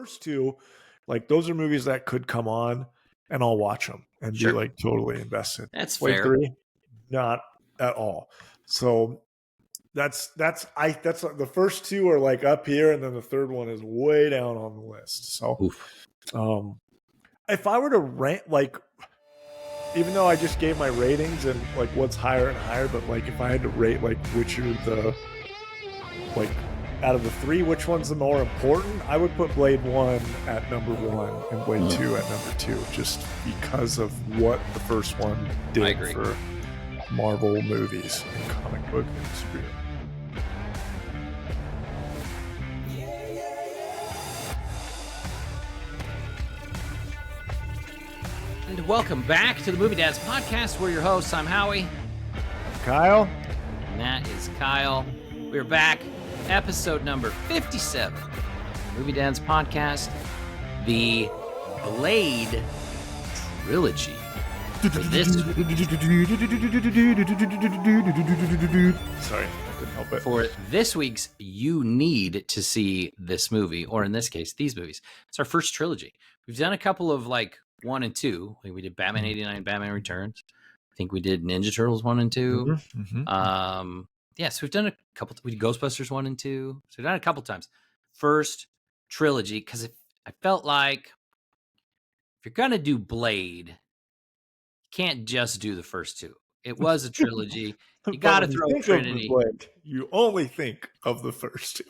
first two, like those are movies that could come on and I'll watch them and be like totally invested. That's Blade fair. 3, not at all. So that's the first two are like up here, and then the third one is way down on the list. So if I were to rank, like, even though I just gave my ratings and like what's higher and higher, but like if I had to rate like which are the, like, out of the three, which one's the more important, I would put Blade 1 at number 1 and Blade 2 at number 2, just because of what the first one did for Marvel movies and comic book and superhero. And welcome back to the Movie Dads Podcast. We're your hosts. I'm Howie. Kyle. And that is Kyle. We're back. Episode number 57. Movie Dads Podcast. The Blade Trilogy. For this... Sorry, I couldn't help it. For this week's You Need to See This Movie, or in this case, these movies. It's our first trilogy. We've done a couple of like 1 and 2. We did Batman 89, Batman Returns. I think we did Ninja Turtles 1 and 2. So we've done a couple. We did Ghostbusters 1 and 2. So we've done it a couple times. First trilogy, because I felt like if you're gonna do Blade, you can't just do the first two. It was a trilogy. You got to throw Trinity. Blade, you only think of the first two.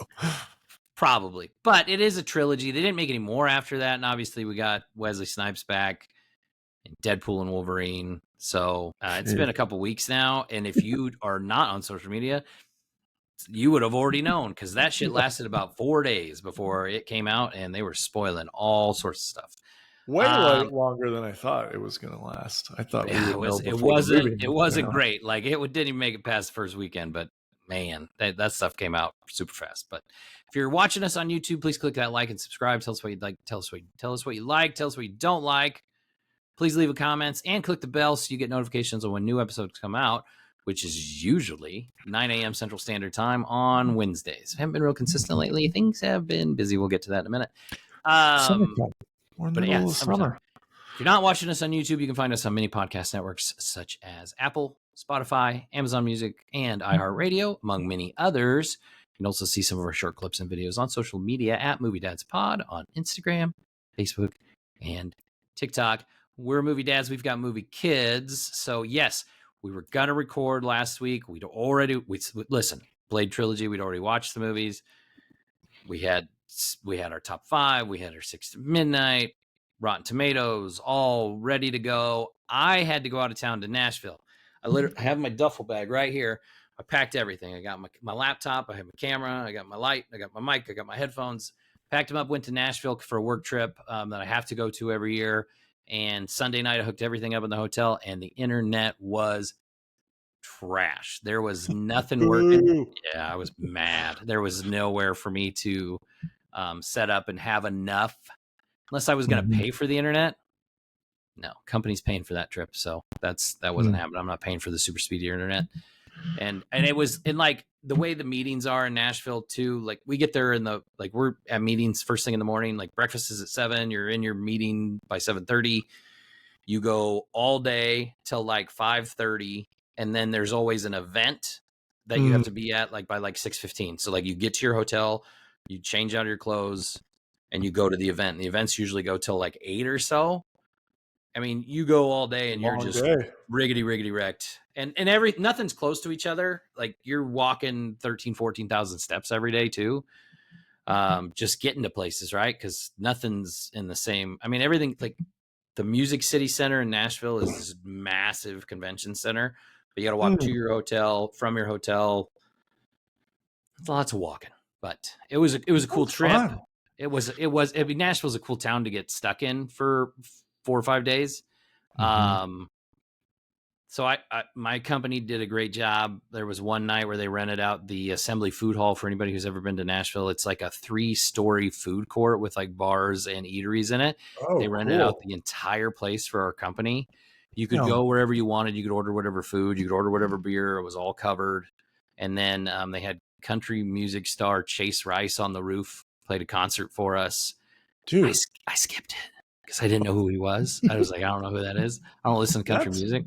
Probably, but it is a trilogy. They didn't make any more after that, and obviously we got Wesley Snipes back in Deadpool and Wolverine. So it's been a couple weeks now, and if you are not on social media, you would have already known, because that shit lasted about 4 days before it came out, and they were spoiling all sorts of stuff. Way longer than I thought it was going to last. I thought it wasn't great. Like didn't even make it past the first weekend, but man, that stuff came out super fast. But if you're watching us on YouTube, please click that like and subscribe. Tell us what you'd like. Tell us what you like. Tell us what you don't like. Please leave a comment and click the bell so you get notifications on when new episodes come out, which is usually 9 a.m. Central Standard Time on Wednesdays. Haven't been real consistent lately. Things have been busy. We'll get to that in a minute. Summer. If you're not watching us on YouTube, you can find us on many podcast networks such as Apple, Spotify, Amazon Music, and iHeartRadio, among many others. You can also see some of our short clips and videos on social media at Movie Dads Pod on Instagram, Facebook, and TikTok. We're Movie Dads. We've got movie kids. So yes, we were gonna record last week. Listen, Blade Trilogy. We'd already watched the movies. We had our top 5. We had our 6 to Midnight, Rotten Tomatoes, all ready to go. I had to go out of town to Nashville. I have my duffel bag right here. I packed everything. I got my laptop. I have my camera. I got my light. I got my mic. I got my headphones. Packed them up. Went to Nashville for a work trip that I have to go to every year. And Sunday night, I hooked everything up in the hotel, and the internet was trash. There was nothing working. Yeah, I was mad. There was nowhere for me to set up and have enough, unless I was going to pay for the internet. No, company's paying for that trip, so that wasn't happening. I'm not paying for the super speedy internet. And it was in like the way the meetings are in Nashville too. Like we get there we're at meetings first thing in the morning. Like breakfast is at 7. You're in your meeting by 7:30. You go all day till like 5:30, and then there's always an event that you have to be at like by like 6:15. So like you get to your hotel, you change out of your clothes, and you go to the event. And the events usually go till like 8 or so. I mean, you go all day and you're just riggedy wrecked. And nothing's close to each other. Like you're walking 13, 14,000 steps every day too. Just getting to places, right? Because nothing's in the same. I mean, everything, like the Music City Center in Nashville is this massive convention center. But you got to walk to your hotel, from your hotel. It's lots of walking. But it was a cool trip. Fun. It was. I mean, Nashville's a cool town to get stuck in for 4 or 5 days. So my company did a great job. There was one night where they rented out the Assembly Food Hall for anybody who's ever been to Nashville. It's like a 3-story food court with like bars and eateries in it. They rented out the entire place for our company. You could go wherever you wanted. You could order whatever food. You could order whatever beer. It was all covered. And then they had country music star Chase Rice on the roof, played a concert for us. dude. I skipped it because I didn't know who he was. I was like, I don't know who that is. I don't listen to country music.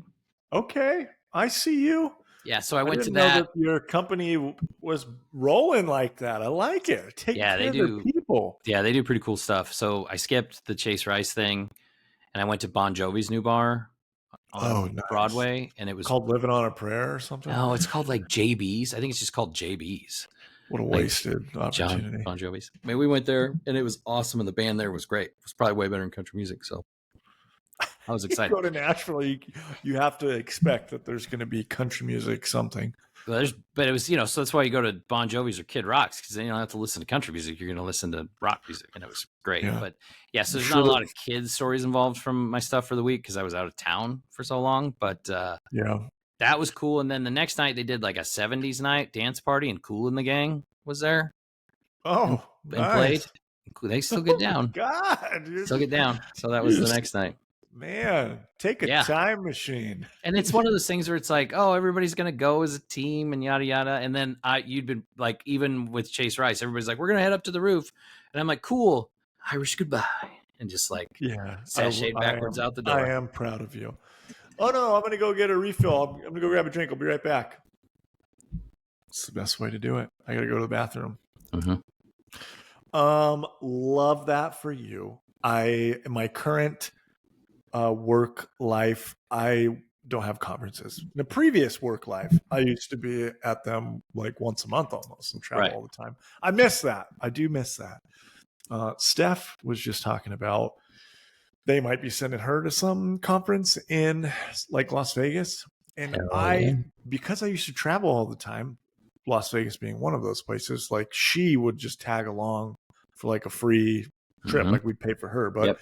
Okay, I see you. Yeah, so I went to didn't know that. that your company was rolling like that. I like it. Taking care of their people. Yeah, they do pretty cool stuff. So I skipped the Chase Rice thing, and I went to Bon Jovi's new bar on Nice. Broadway, and it was called Living on a Prayer or something. no, it's called like JB's. I think it's just called JB's. What a Like wasted opportunity. Bon Jovi's. I mean, we went there, and it was awesome, and the band there was great. It was probably way better than country music, so I was excited. You go to Nashville, you have to expect that there's going to be country music something. But it was, so that's why you go to Bon Jovi's or Kid Rock's, because then you don't have to listen to country music. You're going to listen to rock music, and it was great. Yeah. But yeah, so there's not a lot of kids stories involved from my stuff for the week because I was out of town for so long. But yeah, that was cool. And then the next night they did like a 70s night dance party, and Kool and the Gang was there. Oh, and played. They still get down. God, still get down. So that was the next night. Man, take a time machine. And it's one of those things where it's like, oh, everybody's going to go as a team and yada, yada. And then you'd been like, even with Chase Rice, everybody's like, we're going to head up to the roof. And I'm like, cool, Irish goodbye. And just like, sashayed backwards out the door. I am proud of you. Oh, no, I'm going to go get a refill. I'm going to go grab a drink. I'll be right back. It's the best way to do it. I got to go to the bathroom. Mm-hmm. Love that for you. In my current work life, I don't have conferences. In the previous work life, I used to be at them like once a month almost and travel all the time. I miss that. I do miss that. Steph was just talking about they might be sending her to some conference in like Las Vegas. And because I used to travel all the time, Las Vegas being one of those places, like she would just tag along for like a free trip, like we'd pay for her. But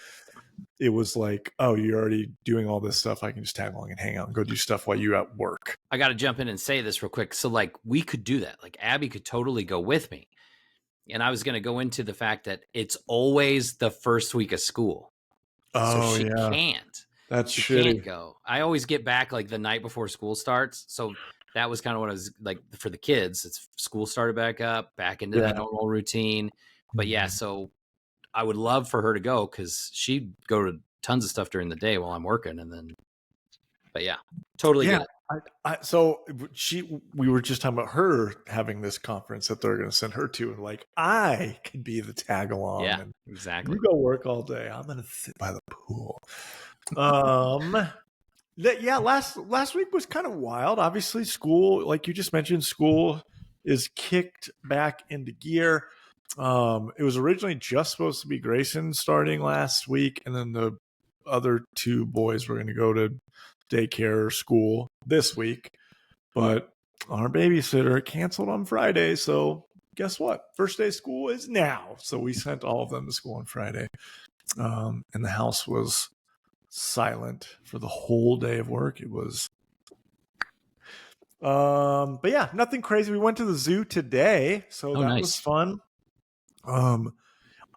it was like, oh, you're already doing all this stuff. I can just tag along and hang out and go do stuff while you at work. I got to jump in and say this real quick. So like we could do that. Like Abby could totally go with me. And I was going to go into the fact that it's always the first week of school. Oh, so she can't. That's she shitty. Can't go. I always get back like the night before school starts. So that was kind of what I was like for the kids. It's school started back into that normal routine. But yeah, so I would love for her to go because she'd go to tons of stuff during the day while I'm working. And then, but yeah, totally get it. So we were just talking about her having this conference that they're going to send her to, and like I could be the tag along. Yeah, and exactly. You go work all day. I'm going to sit by the pool. Last week was kind of wild. Obviously, school, like you just mentioned, school is kicked back into gear. It was originally just supposed to be Grayson starting last week, and then the other two boys were going to go to daycare or school this week, but our babysitter canceled on Friday. So guess what? First day of school is now. So we sent all of them to school on Friday. And the house was silent for the whole day of work. It was, but yeah, nothing crazy. We went to the zoo today. So that was fun.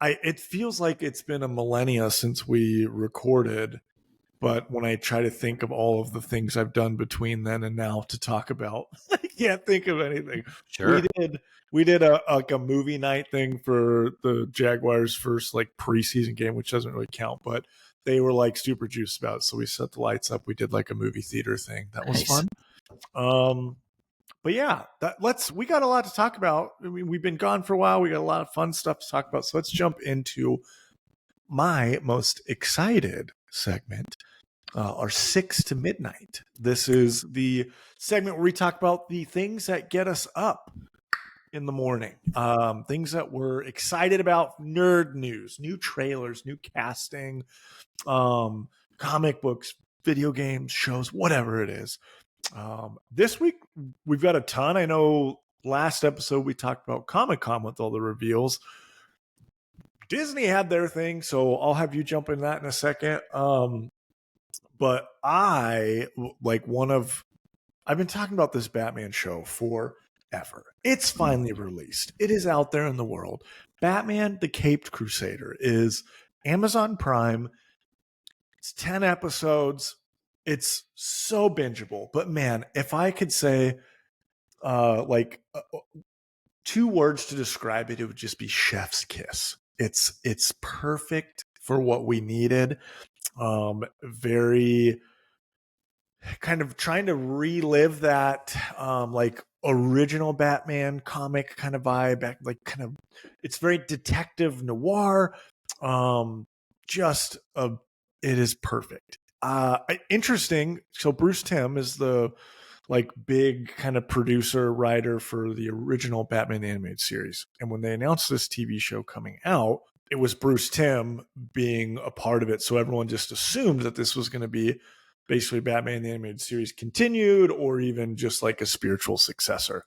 It feels like it's been a millennia since we recorded, but when I try to think of all of the things I've done between then and now to talk about, I can't think of anything. Sure. We did a movie night thing for the Jaguars' first like preseason game, which doesn't really count, but they were like super juiced about it. So we set the lights up. We did like a movie theater thing. That was fun. But yeah, we got a lot to talk about. I mean, we've been gone for a while. We got a lot of fun stuff to talk about. So let's jump into my most excited segment, our 6 to midnight. This is the segment where we talk about the things that get us up in the morning, things that we're excited about, nerd news, new trailers, new casting, comic books, video games, shows, whatever it is. This week we've got a ton. I know last episode we talked about Comic-Con with all the reveals. Disney had their thing, so I'll have you jump in that in a second. But I've been talking about this Batman show forever. It's finally released. It is out there in the world. Batman the Caped Crusader is Amazon Prime. It's 10 episodes. It's so bingeable. But man, if I could say 2 words to describe it, it would just be chef's kiss. It's perfect for what we needed. Very kind of trying to relive that like original Batman comic kind of vibe, like kind of it's very detective noir. Just it is perfect. Interesting. So Bruce Timm is the like big kind of producer writer for the original Batman animated series, and when they announced this TV show coming out, it was Bruce Timm being a part of it. So everyone just assumed that this was going to be basically Batman the animated series continued, or even just like a spiritual successor.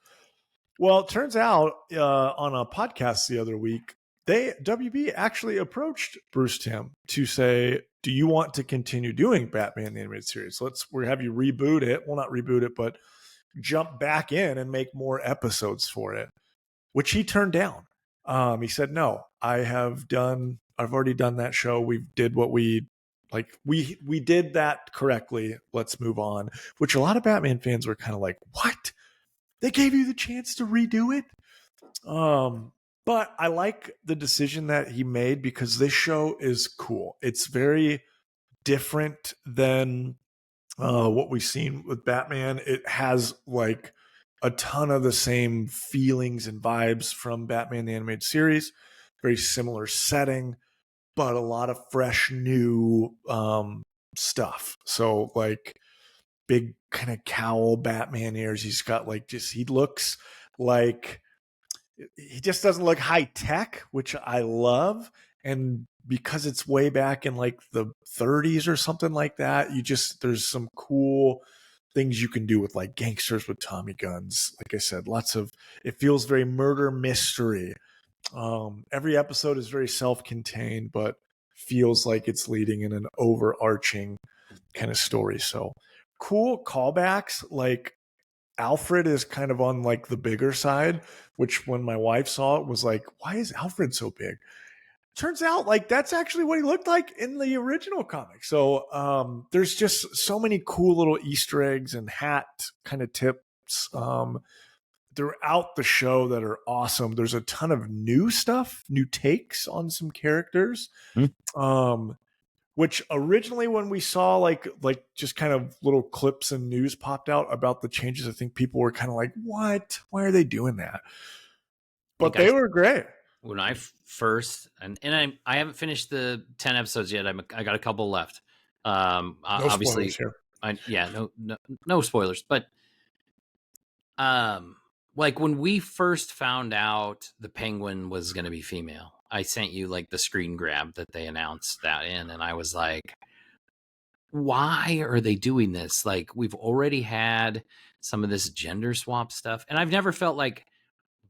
Well, it turns out on a podcast the other week, WB actually approached Bruce Timm to say, "Do you want to continue doing Batman the animated series? We'll have you reboot it. Well, not reboot it, but jump back in and make more episodes for it," which he turned down. He said, "No, I've already done that show. We did what we did that correctly. Let's move on." Which a lot of Batman fans were kind of like, "What? They gave you the chance to redo it?" But I like the decision that he made because this show is cool. It's very different than what we've seen with Batman. It has like a ton of the same feelings and vibes from Batman the animated series. Very similar setting, but a lot of fresh new stuff. So like big kind of cowl Batman ears. He's got like he looks like he just doesn't look high tech, which I love. And because it's way back in like the 30s or something like that, there's some cool things you can do with like gangsters with Tommy guns. Like I said, it feels very murder mystery. Every episode is very self-contained, but feels like it's leading in an overarching kind of story. So cool callbacks. Like Alfred is kind of on like the bigger side, which when my wife saw it was like, why is Alfred so big? Turns out like that's actually what he looked like in the original comic. So there's just so many cool little Easter eggs and hat kind of tips throughout the show that are awesome. There's a ton of new stuff, new takes on some characters. Which originally when we saw like just kind of little clips and news popped out about the changes, I think people were kind of like, what? Why are they doing that? But they were great. When I first and I haven't finished the 10 episodes yet. I got a couple left. No obviously spoilers here. No spoilers, but like when we first found out the Penguin was going to be female, I sent you like the screen grab that they announced that in, and I was like, why are they doing this? Like, we've already had some of this gender swap stuff, and I've never felt like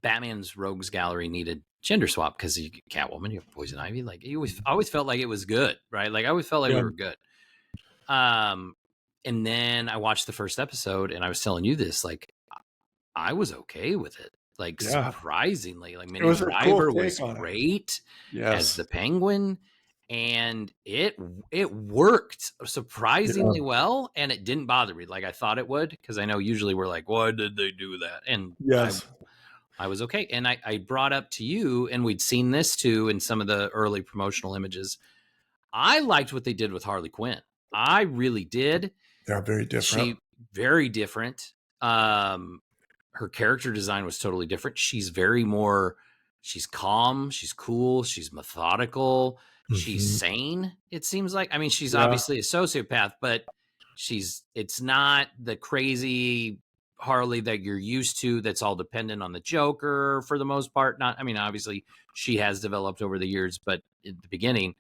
Batman's rogues gallery needed gender swap because you get Catwoman, you have Poison Ivy. Like, you always felt like it was good, right? Like, I always felt like we were good. And then I watched the first episode, and I was telling you this, like, I was okay with it. Like, surprisingly, like Minnie Driver was great as the Penguin, and it worked surprisingly well, and it didn't bother me like I thought it would, because I know usually we're like, why did they do that? And I was okay. And I brought up to you, and we'd seen this too in some of the early promotional images. I liked what they did with Harley Quinn. I really did. They're very different. Very different. Her character design was totally different. She's calm, she's cool, she's methodical, she's sane, it seems like. I mean, she's obviously a sociopath, but it's not the crazy Harley that you're used to that's all dependent on the Joker for the most part. Obviously she has developed over the years, but in the beginning,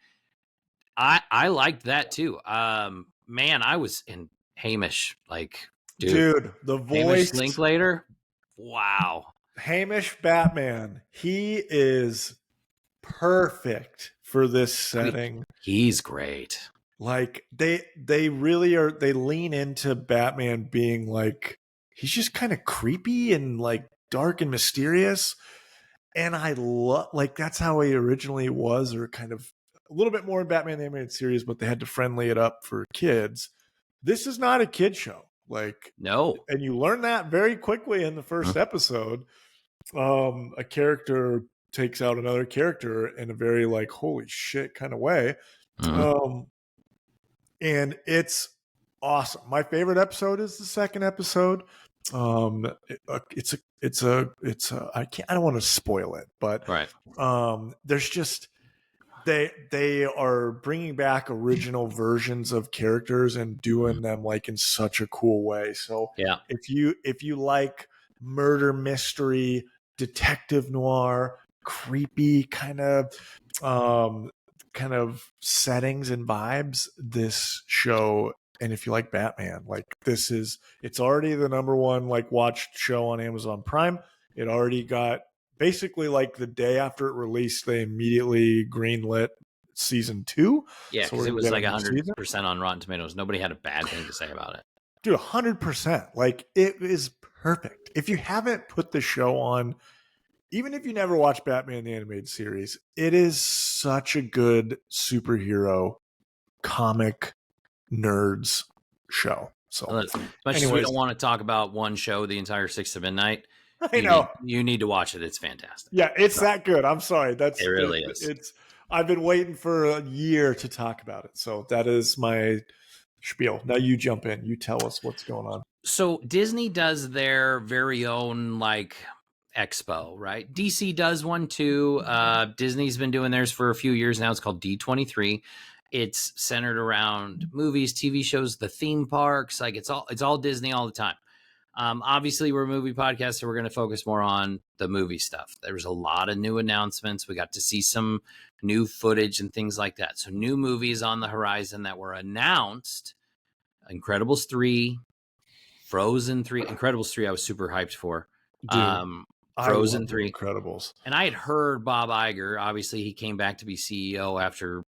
I liked that too. Man, I was in Hamish, like, dude, the voice Hamish Linklater. Wow. Hamish Batman. He is perfect for this setting. He's great. Like they really are. They lean into Batman being like, he's just kind of creepy and like dark and mysterious. And I love, like, that's how he originally was, or kind of a little bit more in Batman the Animated Series, but they had to friendly it up for kids. This is not a kid show. Like, no. And you learn that very quickly in the first episode. A character takes out another character in a very like holy shit kind of way. And it's awesome. My favorite episode is the second episode. It's a I don't want to spoil it, but right. There's just they are bringing back original versions of characters and doing them like in such a cool way. So yeah, if you like murder mystery, detective noir, creepy kind of settings and vibes, this show. And if you like Batman, like it's already the number one like watched show on Amazon Prime. It already got basically like the day after it released, they immediately greenlit season 2. Yeah, because it was like 100% on Rotten Tomatoes. Nobody had a bad thing to say about it. Dude, 100%. Like it is perfect. If you haven't put the show on, even if you never watched Batman the Animated Series, it is such a good superhero comic nerds show. So as much as we don't want to talk about one show the entire 6 to midnight, you need to watch it. It's fantastic. Yeah, it's that good. I'm sorry. It really is. I've been waiting for a year to talk about it. So that is my spiel. Now you jump in. You tell us what's going on. So Disney does their very own like expo, right? DC does one too. Disney's been doing theirs for a few years now. It's called D23. It's centered around movies, TV shows, the theme parks. Like it's all Disney all the time. Obviously, we're a movie podcast, so we're going to focus more on the movie stuff. There was a lot of new announcements. We got to see some new footage and things like that. So new movies on the horizon that were announced. Incredibles 3, Frozen 3. Incredibles 3 I was super hyped for. Dude, Frozen 3. Incredibles. And I had heard Bob Iger, obviously he came back to be CEO after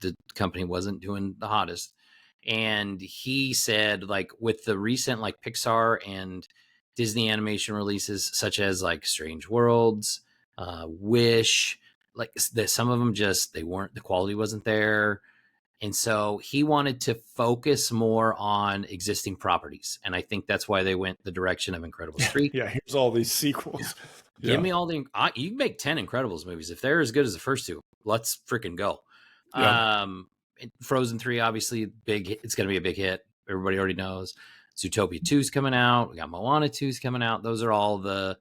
the company wasn't doing the hottest. And he said, like, with the recent like Pixar and Disney animation releases, such as like Strange Worlds, Wish, like some of them just the quality wasn't there. And so he wanted to focus more on existing properties. And I think that's why they went the direction of Incredibles 3. Yeah, here's all these sequels. Yeah. Give me all you can make 10 Incredibles movies. If they're as good as the first two, let's freaking go. Yeah. Frozen 3, obviously, it's going to be a big hit. Everybody already knows. Zootopia 2's coming out. We got Moana 2's coming out. Those are all the,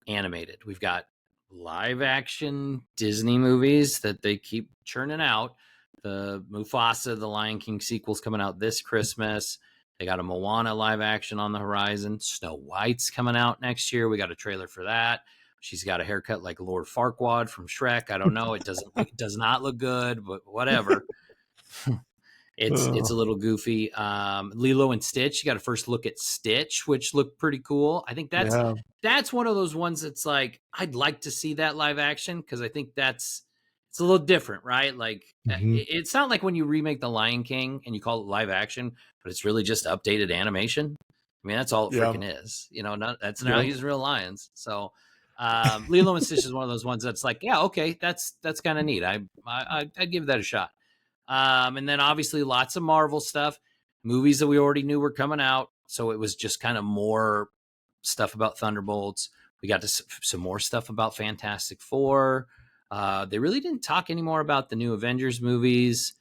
animated. We've got live action Disney movies that they keep churning out. The Mufasa, the Lion King sequel's coming out this Christmas. They got a Moana live action on the horizon. Snow White's coming out next year. We got a trailer for that. She's got a haircut like Lord Farquaad from Shrek. I don't know. It does not look good, but whatever. It's a little goofy. Lilo and Stitch. You got a first look at Stitch, which looked pretty cool. I think that's one of those ones that's like I'd like to see that live action because I think it's a little different, right? Like it's not like when you remake The Lion King and you call it live action, but it's really just updated animation. I mean, that's all it freaking is. That's not how he's real lions. So Lilo and Stitch is one of those ones that's like, yeah, okay, that's kind of neat. I'd give that a shot. And then obviously lots of Marvel stuff, movies that we already knew were coming out. So it was just kind of more stuff about Thunderbolts. We got some more stuff about Fantastic Four. They really didn't talk anymore about the new Avengers movies.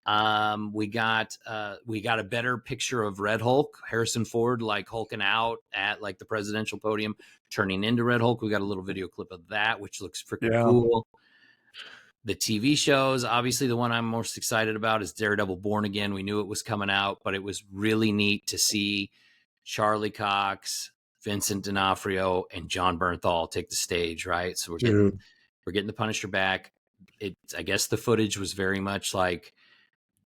We got a better picture of Red Hulk, Harrison Ford, like hulking out at like the presidential podium, turning into Red Hulk. We got a little video clip of that, which looks freaking cool. The TV shows, obviously the one I'm most excited about is Daredevil Born Again. We knew it was coming out, but it was really neat to see Charlie Cox, Vincent D'Onofrio, and John Bernthal take the stage, right? So we're getting the Punisher back. I guess the footage was very much like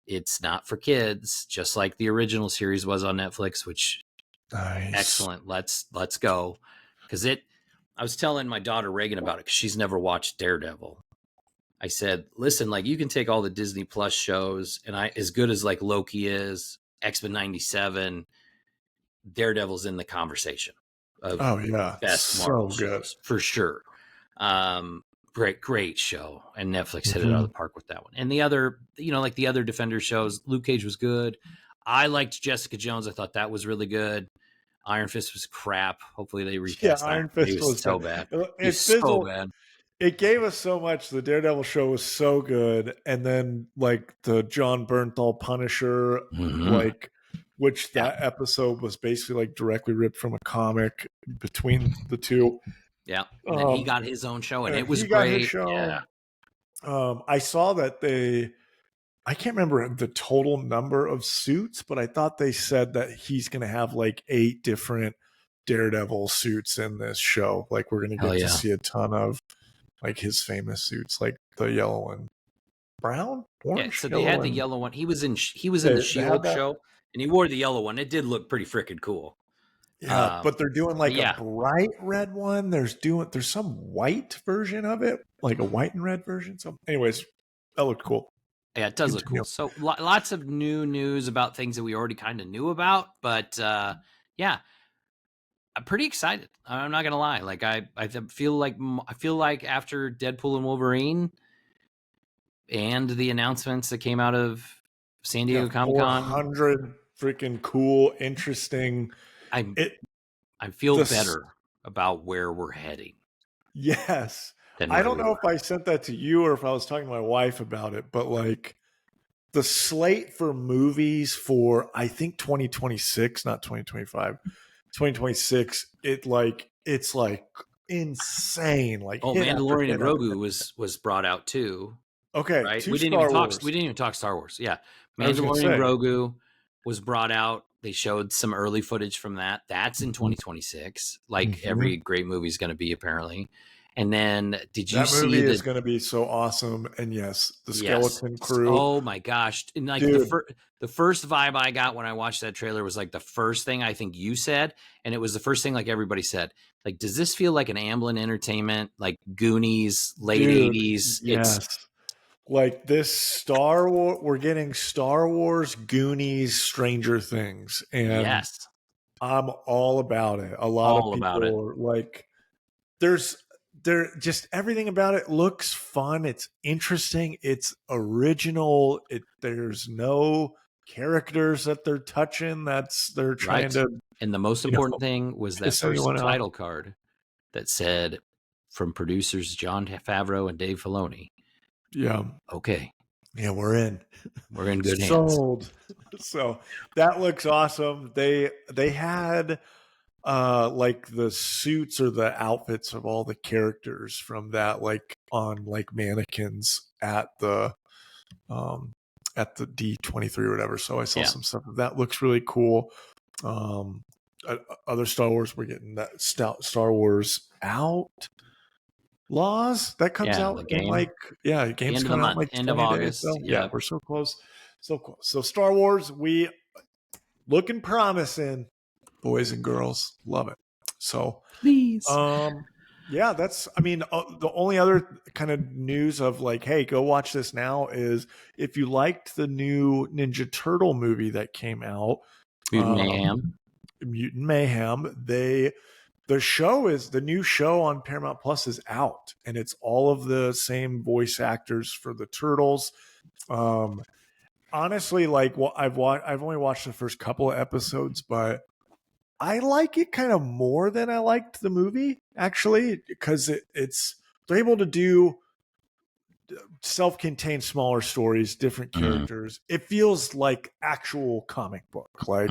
it's not for kids, just like the original series was on Netflix, which excellent. Let's go. Because I was telling my daughter Reagan about it because she's never watched Daredevil. I said, listen, like you can take all the Disney Plus shows and as good as like Loki is, X-Men 97, Daredevil's in the conversation of best Marvel shows for sure. Great show. And Netflix hit it out of the park with that one. And the other, like the other Defender shows, Luke Cage was good. I liked Jessica Jones. I thought that was really good. Iron Fist was crap. Hopefully they recast that. Iron Fist was so bad. It fizzled. So bad. it gave us so much. The Daredevil show was so good, and then like the John Bernthal Punisher, like which that episode was basically like directly ripped from a comic between the two. Yeah, and then he got his own show, and it was he got his great. show. Yeah. I saw that I can't remember the total number of suits, but I thought they said that he's going to have like 8 different Daredevil suits in this show. Like we're going to get to see a ton of like his famous suits, like the yellow and brown, orange. Yeah, so they had the yellow one. He was in the She-Hulk show, and he wore the yellow one. It did look pretty freaking cool. Yeah, but they're doing like a bright red one. There's some white version of it, like a white and red version. So, anyways, that looked cool. Yeah, it does look cool. So lots of new news about things that we already kind of knew about, but yeah, I'm pretty excited. I'm not gonna lie. Like I feel like after Deadpool and Wolverine and the announcements that came out of San Diego Comic-Con, 400 freaking cool, interesting. I feel better about where we're heading. Yes. I don't know if I sent that to you or if I was talking to my wife about it, but like the slate for movies for I think 2026, not 2025, 2026, it's like insane. Like Mandalorian and Grogu was brought out too. Okay, right? We didn't even talk Star Wars. Yeah, Mandalorian and Grogu was brought out. They showed some early footage from that. That's in 2026. Like every great movie is going to be apparently. And then did you see that movie is going to be so awesome? And yes, the skeleton crew. Oh my gosh! And like the first vibe I got when I watched that trailer was like the first thing I think you said, and it was the first thing like everybody said. Like, does this feel like an Amblin Entertainment, like Goonies, late 80s? Yes. Like this Star Wars, we're getting Star Wars, Goonies, Stranger Things, and I'm all about it. A lot of people are like, there just everything about it looks fun. It's interesting. It's original. There's no characters that they're touching. They're trying to. And the most important thing was that first title card that said from producers Jon Favreau and Dave Filoni. Yeah. Okay. Yeah, we're in. We're in good hands. So that looks awesome. They had like the suits or the outfits of all the characters from that, like on like mannequins at the D23 or whatever. So I saw some stuff that looks really cool. Other Star Wars, we're getting that Star Wars Outlaws that comes out in like games coming out like end of August. So, yeah, we're so close, so close. So Star Wars, we looking promising, boys and girls, love it. So please, yeah, that's. I mean, the only other kind of news of like, hey, go watch this now is if you liked the new Ninja Turtle movie that came out, Mutant Mayhem. The new show on Paramount Plus is out, and it's all of the same voice actors for the Turtles. Honestly, like, well, I've only watched the first couple of episodes, but I like it kind of more than I liked the movie, actually, because they're able to do self-contained smaller stories, different characters. It feels like actual comic book. Like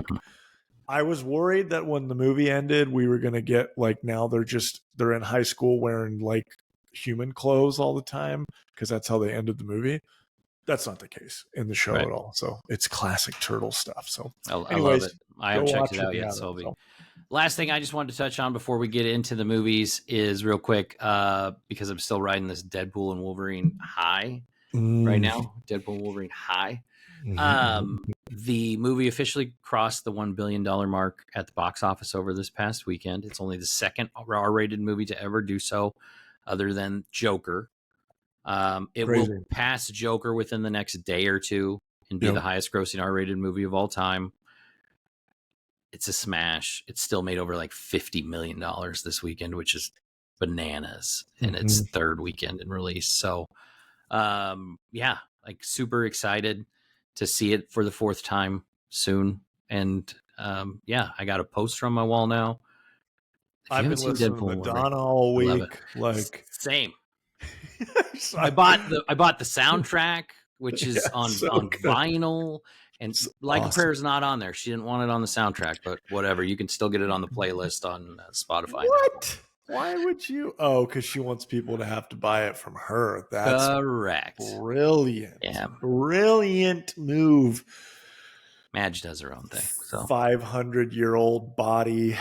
I was worried that when the movie ended, we were going to get like, now they're in high school wearing like human clothes all the time because that's how they ended the movie. That's not the case in the show at all. So it's classic turtle stuff. So I love it. I haven't checked it out yet. So last thing I just wanted to touch on before we get into the movies is real quick, because I'm still riding this Deadpool and Wolverine high right now. Deadpool and Wolverine high. The movie officially crossed the $1 billion mark at the box office over this past weekend. It's only the second R-rated movie to ever do so, other than Joker. It will pass Joker within the next day or two and be the highest grossing R-rated movie of all time. It's a smash. It's still made over like $50 million this weekend, which is bananas in its third weekend in release. So, yeah, like super excited to see it for the fourth time soon. And, yeah, I got a poster on my wall now. I've been listening to Madonna all week. Like same. I bought the soundtrack, which is on good. vinyl, and It's Like a awesome. Prayer is not on there. She didn't want it on the soundtrack, but whatever. You can still get it on the playlist on Spotify and Apple. What? Why would you? Oh, because she wants people to have to buy it from her. That's Correct. brilliant. Yeah. Brilliant move. Madge does her own thing. So 500-year-old body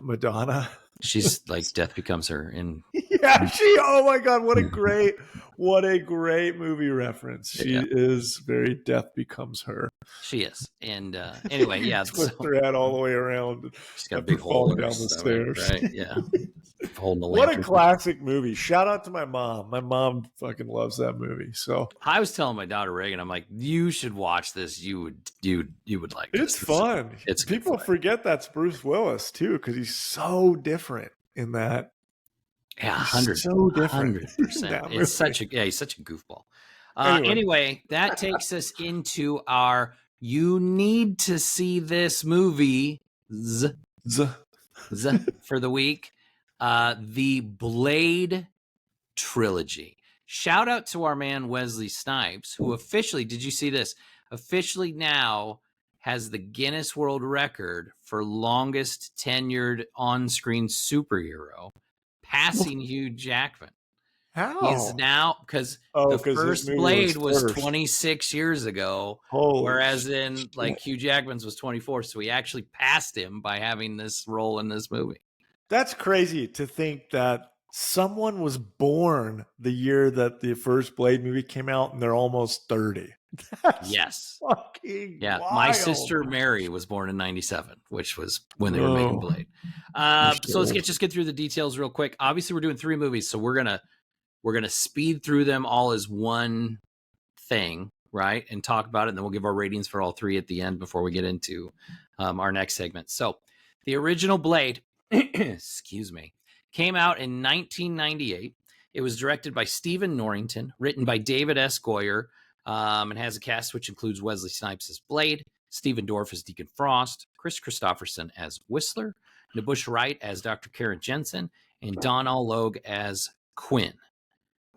Madonna. she's like Death Becomes Her. And Yeah, oh my God, what a great movie reference. She is very Death Becomes Her. She is. And anyway, yeah. Twist her head all the way around. She's got a big hole down the stairs. Right? Yeah. Holding the What a lantern. classic movie. Shout out to my mom. My mom fucking loves that movie. So I was telling my daughter Reagan, I'm like, you should watch this. You would like this. It's fun. It's people forget that's Bruce Willis too, because he's so different in that. Yeah, 100%. So different. 100%. It's he's such a goofball. Anyway, that takes us into our you need to see this movie for the week. The Blade Trilogy. Shout out to our man Wesley Snipes, who officially, did you see this? Officially now has the Guinness World Record for longest tenured on-screen superhero, passing Hugh Jackman. How? He's now, because the first Blade was 26 years ago, whereas Hugh Jackman's was 24. So he actually passed him by having this role in this movie. That's crazy to think that someone was born the year that the first Blade movie came out and they're almost 30. That's fucking wild. My sister Mary was born in 97, which was when they were making Blade. So let's just get through the details real quick. Obviously, we're doing 3 movies, so we're gonna speed through them all as one thing, right? And talk about it, and then we'll give our ratings for all 3 at the end before we get into our next segment. So the original Blade excuse me, came out in 1998. It was directed by Stephen Norrington, written by David S. Goyer, and has a cast which includes Wesley Snipes as Blade, Stephen Dorff as Deacon Frost, Chris Christopherson as Whistler, Nabush Wright as Dr. Karen Jensen, and Donal Logue as Quinn.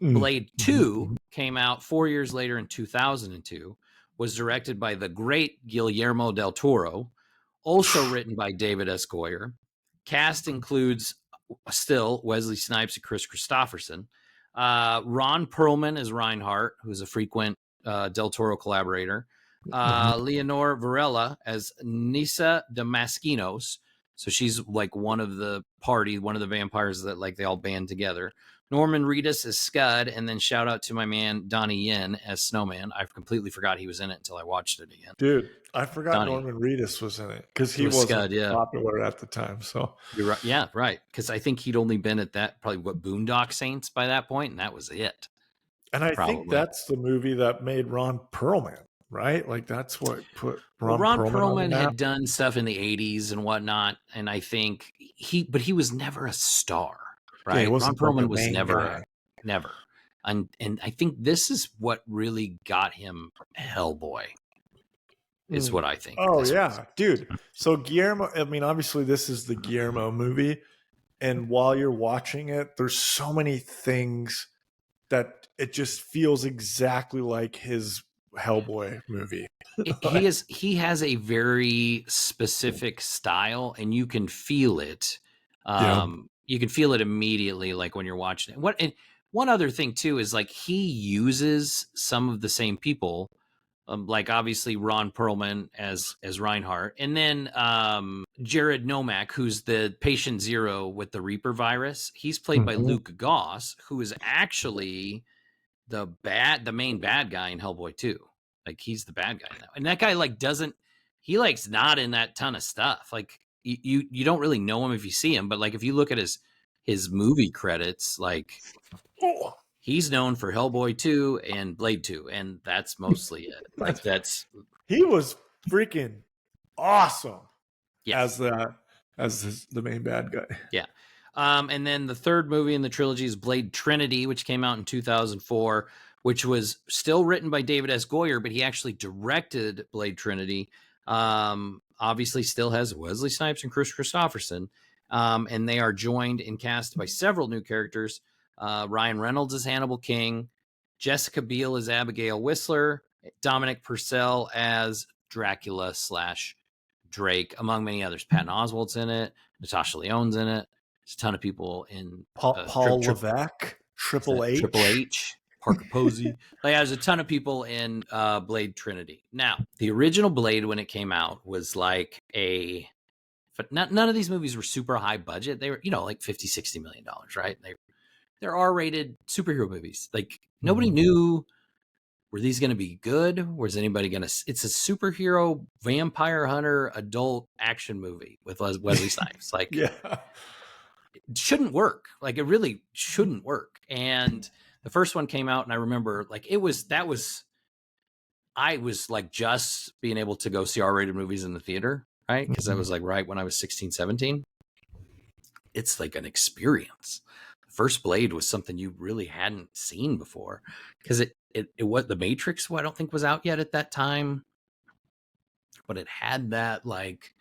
Blade 2 came out 4 years later in 2002, was directed by the great Guillermo del Toro, also written by David S. Goyer. Cast includes still Wesley Snipes and Chris Christopherson. Ron Perlman as Reinhardt, who's a frequent Del Toro collaborator. Leonor Varela as Nisa Damaskinos. So she's like one of the vampires that like they all band together. Norman Reedus as Scud, and then shout out to my man Donnie Yen as Snowman. I completely forgot he was in it until I watched it again. Dude, I forgot Norman Reedus was in it because he wasn't Scud, popular at the time. So you're right. Yeah, right. Because I think he'd only been at that Boondock Saints by that point, and that was it. And I think that's the movie that made Ron Perlman, right? Like that's what put Ron Perlman had done stuff in the 80s and whatnot, and I think he was never a star. Right, yeah, Ron Perlman was never, and I think this is what really got him Hellboy. Is what I think. Oh yeah, dude. So Guillermo, I mean, obviously this is the Guillermo movie, and while you're watching it, there's so many things that it just feels exactly like his Hellboy movie. He has a very specific style, and you can feel it. You can feel it immediately, like when you're watching it. And one other thing too is like he uses some of the same people, like obviously Ron Perlman as Reinhardt, and then Jared Nomak, who's the patient 0 with the Reaper virus. He's played by Luke Goss, who is actually the main bad guy in Hellboy 2. Like he's the bad guy now, and that guy he's not in that ton of stuff. Like you don't really know him if you see him, but like if you look at his movie credits, like he's known for Hellboy 2 and Blade 2, and that's mostly it. Like he was freaking awesome as the main bad guy. Yeah. And then the third movie in the trilogy is Blade Trinity, which came out in 2004, which was still written by David S. Goyer, but he actually directed Blade Trinity. Obviously still has Wesley Snipes and Chris Christopherson. And they are joined and cast by several new characters. Ryan Reynolds as Hannibal King, Jessica Biel as Abigail Whistler, Dominic Purcell as Dracula / Drake, among many others. Patton Oswalt's in it. Natasha Lyonne's in it. There's a ton of people in Paul Levesque, Triple H, Parker Posey. Like, there's a ton of people in Blade Trinity. Now, the original Blade, when it came out, was like but none of these movies were super high budget. They were, like $50-60 million, right? They're R-rated superhero movies. Like, nobody knew, were these going to be good? Was anybody going to? It's a superhero vampire hunter adult action movie with Wesley Snipes. Like, yeah, it shouldn't work. Like, it really shouldn't work. And the first one came out, and I remember, like, I was like just being able to go see R-rated movies in the theater, right? Because that was like right when I was 16, 17. It's like an experience. First Blade was something you really hadn't seen before, because it was The Matrix, I don't think was out yet at that time, but it had that, like,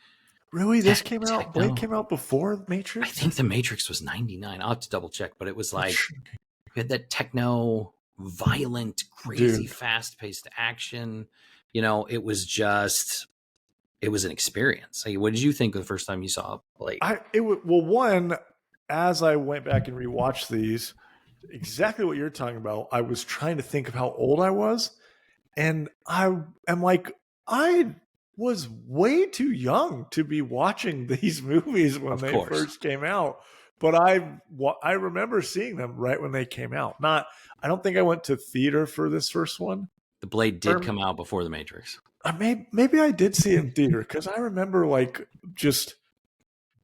really, this came out. Blade came out before Matrix. I think The Matrix was 99. I'll have to double check, but it was like, we had that techno, violent, crazy, fast-paced action. It was just, it was an experience. Like, what did you think the first time you saw Blade? One, as I went back and rewatched these, exactly what you're talking about, I was trying to think of how old I was, and I am like, I was way too young to be watching these movies when they first came out. But I remember seeing them right when they came out. I don't think I went to theater for this first one. The Blade did come out before The Matrix. Maybe I did see it in theater, because I remember, like, just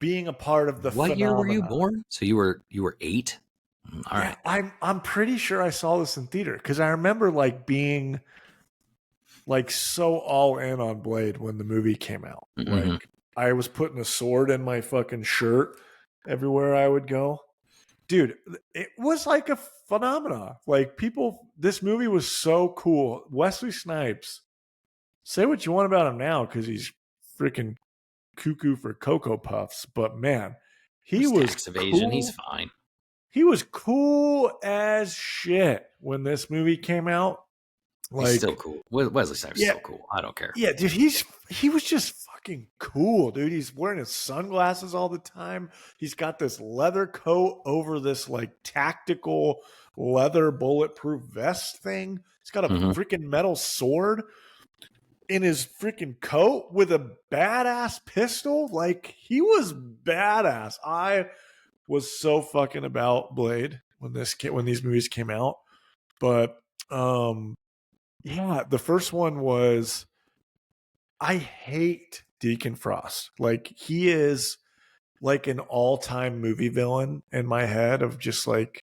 being a part of the What phenomena. Year were you born? So you were 8? All right. I'm pretty sure I saw this in theater, because I remember, like, being, like, so all in on Blade when the movie came out. Mm-hmm. Like, I was putting a sword in my fucking shirt everywhere I would go. Dude, it was like a phenomena. Like, this movie was so cool. Wesley Snipes, say what you want about him now, because he's freaking cuckoo for Cocoa Puffs, but man, he was tax evasion. Cool. He's fine. He was cool as shit when this movie came out. Like, he's still cool. Wesley Snipes is still cool. I don't care. Yeah, dude, he was just fucking cool, dude. He's wearing his sunglasses all the time. He's got this leather coat over this, like, tactical leather bulletproof vest thing. He's got a freaking metal sword in his freaking coat with a badass pistol. Like, he was badass. I was so fucking about Blade when these movies came out. But yeah, the first one was, I hate Deacon Frost. Like, he is like an all-time movie villain in my head, of just like,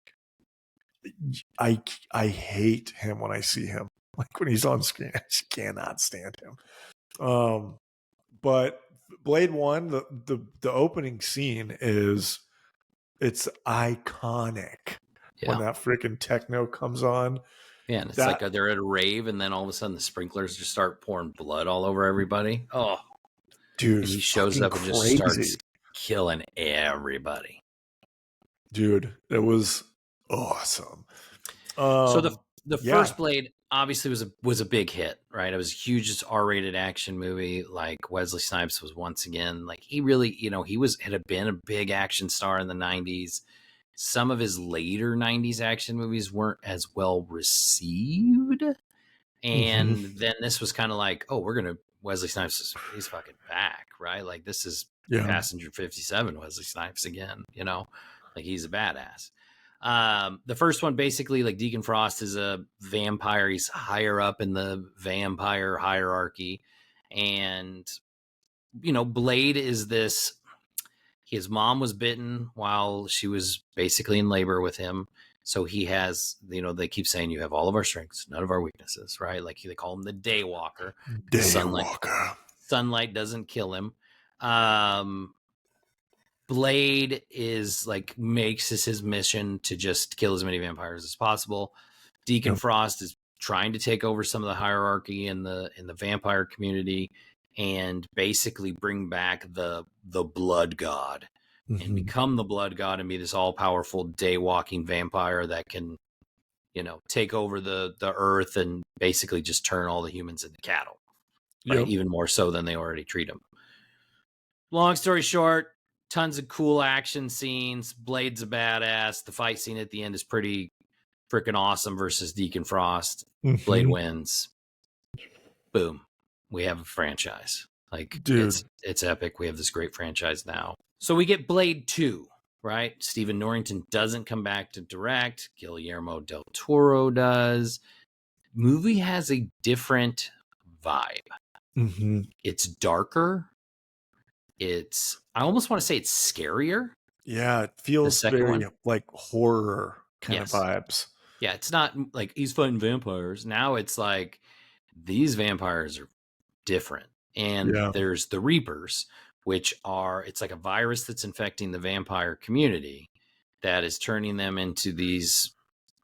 I hate him when I see him. Like, when he's on screen, I just cannot stand him. But Blade 1, the opening scene it's iconic. When that freaking techno comes on. Yeah, and it's like they're at a rave, and then all of a sudden the sprinklers just start pouring blood all over everybody. Oh, dude, and he shows up and just starts killing everybody. Dude, it was awesome. So the first Blade obviously was a big hit, right? It was a huge R-rated action movie. Like, Wesley Snipes was, once again, like, he really, he had been a big action star in the 90s. Some of his later 90s action movies weren't as well received. And then this was kind of like, oh, Wesley Snipes, he's fucking back, right? Like, this is Passenger 57 Wesley Snipes again, like, he's a badass. The first one, basically, like, Deacon Frost is a vampire. He's higher up in the vampire hierarchy. And, Blade is this, his mom was bitten while she was basically in labor with him. So he has, they keep saying, you have all of our strengths, none of our weaknesses, right? Like, they call him the Daywalker. Sunlight doesn't kill him. Blade is like, makes this his mission to just kill as many vampires as possible. Deacon Frost is trying to take over some of the hierarchy in the vampire community and basically bring back the blood god, and become the blood god and be this all-powerful day-walking vampire that can, take over the earth and basically just turn all the humans into cattle, right? Yep. Even more so than they already treat them. Long story short, tons of cool action scenes. Blade's a badass. The fight scene at the end is pretty freaking awesome versus Deacon Frost. Blade wins. Boom. We have a franchise. Like, dude, it's epic. We have this great franchise now. So we get Blade 2, right? Stephen Norrington doesn't come back to direct. Guillermo del Toro does. Movie has a different vibe. It's darker. I almost want to say it's scarier. Yeah, it feels very like horror kind of vibes. Yeah, it's not like he's fighting vampires. Now it's like these vampires are different. And there's the Reapers, which it's like a virus that's infecting the vampire community that is turning them into these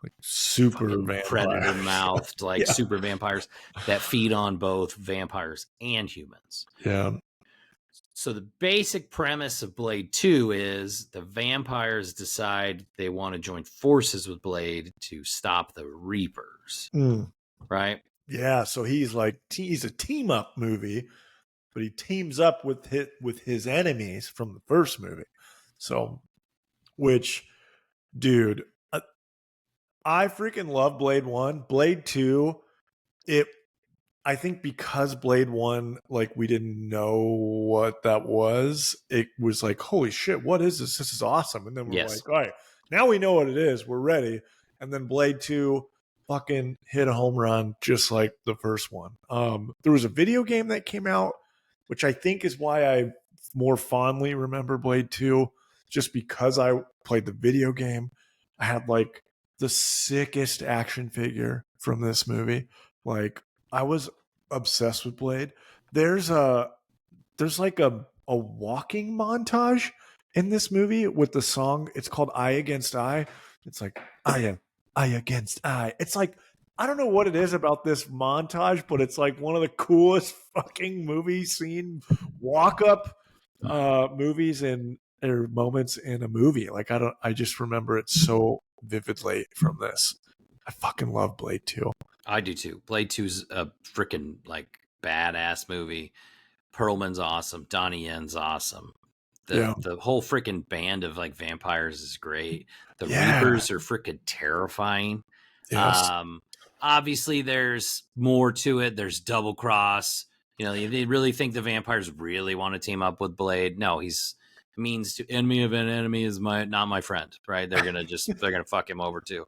like super predator-mouthed, like super vampires that feed on both vampires and humans. Yeah. So the basic premise of Blade 2 is the vampires decide they want to join forces with Blade to stop the Reapers. Right? Yeah, so he's a team-up movie, but he teams up with his enemies from the first movie. So, which, dude, I freaking love Blade 1. Blade 2, I think because Blade 1, like, we didn't know what that was, it was like, holy shit, what is this? This is awesome. And then we're like, all right, now we know what it is. We're ready. And then Blade 2 fucking hit a home run just like the first one. There was a video game that came out, which I think is why I more fondly remember Blade 2, just because I played the video game. I had like the sickest action figure from this movie. Like, I was obsessed with Blade. There's like a walking montage in this movie with the song. It's called Eye Against Eye. It's like Eye Against Eye. It's like, I don't know what it is about this montage, but it's like one of the coolest fucking movie scene walk up movies or moments in a movie. Like, I just remember it so vividly from this. I fucking love Blade 2. I do too. Blade 2's a freaking like badass movie. Perlman's awesome. Donnie Yen's awesome. The whole freaking band of like vampires is great. The Reapers are freaking terrifying. Yes. Obviously there's more to it. There's double cross. They really think the vampires really want to team up with Blade. No, he's means to enemy of an enemy is not my friend, right? They're gonna fuck him over too.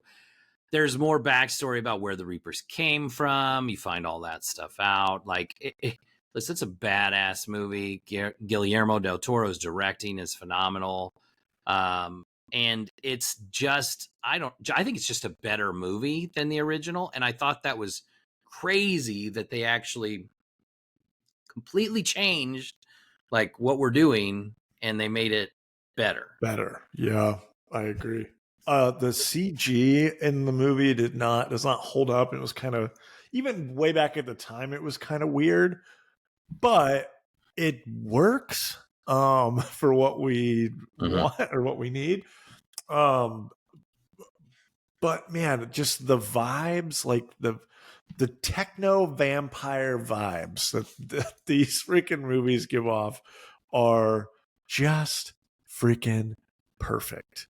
There's more backstory about where the Reapers came from. You find all that stuff out. Like, listen, it's a badass movie. Guillermo del Toro's directing is phenomenal. And it's just, I think it's just a better movie than the original. And I thought that was crazy that they actually completely changed like what we're doing and they made it better. Yeah, I agree. The CG in the movie does not hold up. It was kind of, even way back at the time, it was kind of weird, but it works for what we want or what we need. But man, just the vibes, like the techno vampire vibes that these freaking movies give off are just freaking perfect.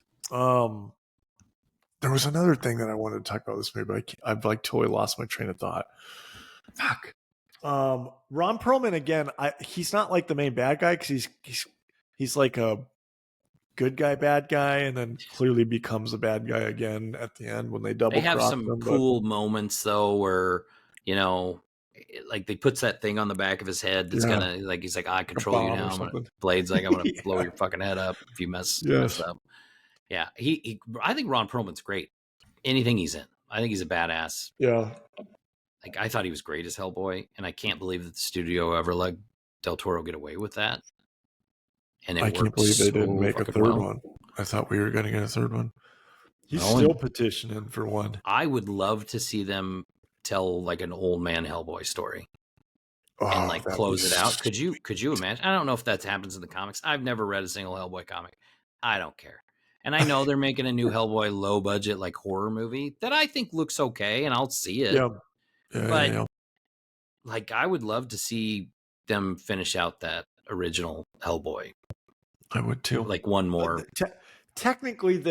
There was another thing that I wanted to talk about this movie, but I've like totally lost my train of thought. Fuck. Ron Perlman again. He's not like the main bad guy because he's like a good guy, bad guy, and then clearly becomes a bad guy again at the end when they double. They have some cool moments though, where like they puts that thing on the back of his head that's gonna like he's like, I control you now. Blade's like, I'm gonna blow your fucking head up if you mess up. Yeah, I think Ron Perlman's great. Anything he's in, I think he's a badass. Yeah, like I thought he was great as Hellboy, and I can't believe that the studio ever let Del Toro get away with that. And I can't believe they didn't make a third one. I thought we were going to get a third one. He's still petitioning for one. I would love to see them tell like an old man Hellboy story. and like close it out. Could you imagine? I don't know if that happens in the comics. I've never read a single Hellboy comic. I don't care. And I know they're making a new Hellboy low budget like horror movie that I think looks okay, and I'll see it. But like, I would love to see them finish out that original Hellboy. I would too. Like one more. Technically,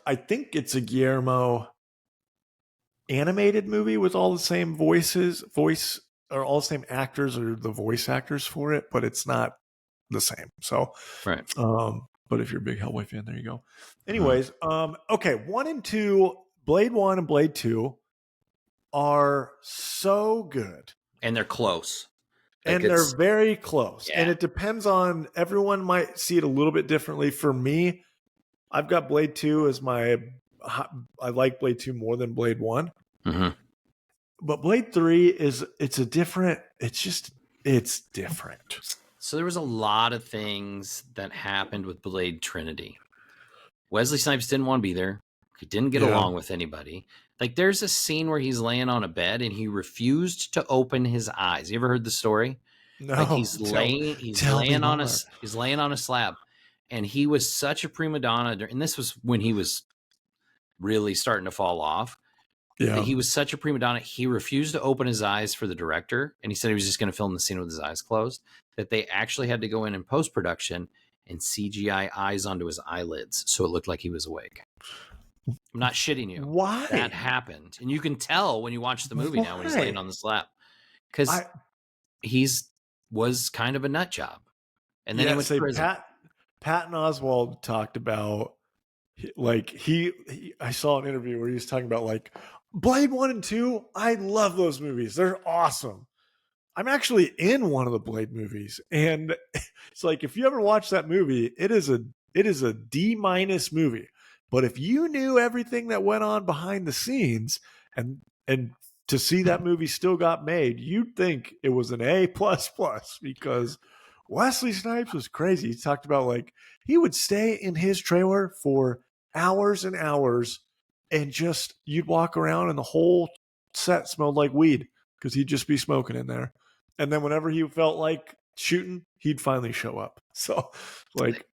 I think it's a Guillermo animated movie with all the same or all the same actors or the voice actors for it, but it's not the same. So, right. But if you're a big Hellboy fan, there you go. Anyways, okay, 1 and 2, Blade 1 and Blade 2 are so good. And they're close. Like, and they're very close. Yeah. And it depends on, everyone might see it a little bit differently. For me, I've got Blade 2 as I like Blade 2 more than Blade 1. Mm-hmm. But Blade 3 it's different. So there was a lot of things that happened with Blade Trinity. Wesley Snipes didn't want to be there. He didn't get along with anybody. Like, there's a scene where he's laying on a bed and he refused to open his eyes. You ever heard the story? No. Like, he's laying on a slab, and he was such a prima donna. And this was when he was really starting to fall off. Yeah. He was such a prima donna. He refused to open his eyes for the director, and he said he was just going to film the scene with his eyes closed, that they actually had to go in post-production and CGI eyes onto his eyelids so it looked like he was awake. I'm not shitting you. Why? That happened. And you can tell when you watch the movie now when he's laying on the slab. Because was kind of a nut job. And then he went to prison. Patton Oswalt talked about, like, I saw an interview where he was talking about, like, Blade 1 and 2, I love those movies. They're awesome. I'm actually in one of the Blade movies. And it's like, if you ever watch that movie, it is a D- movie. But if you knew everything that went on behind the scenes and to see that movie still got made, you'd think it was an A++, because Wesley Snipes was crazy. He talked about, like, he would stay in his trailer for hours and hours, and just, you'd walk around and the whole set smelled like weed because he'd just be smoking in there. And then whenever he felt like shooting, he'd finally show up. So, like,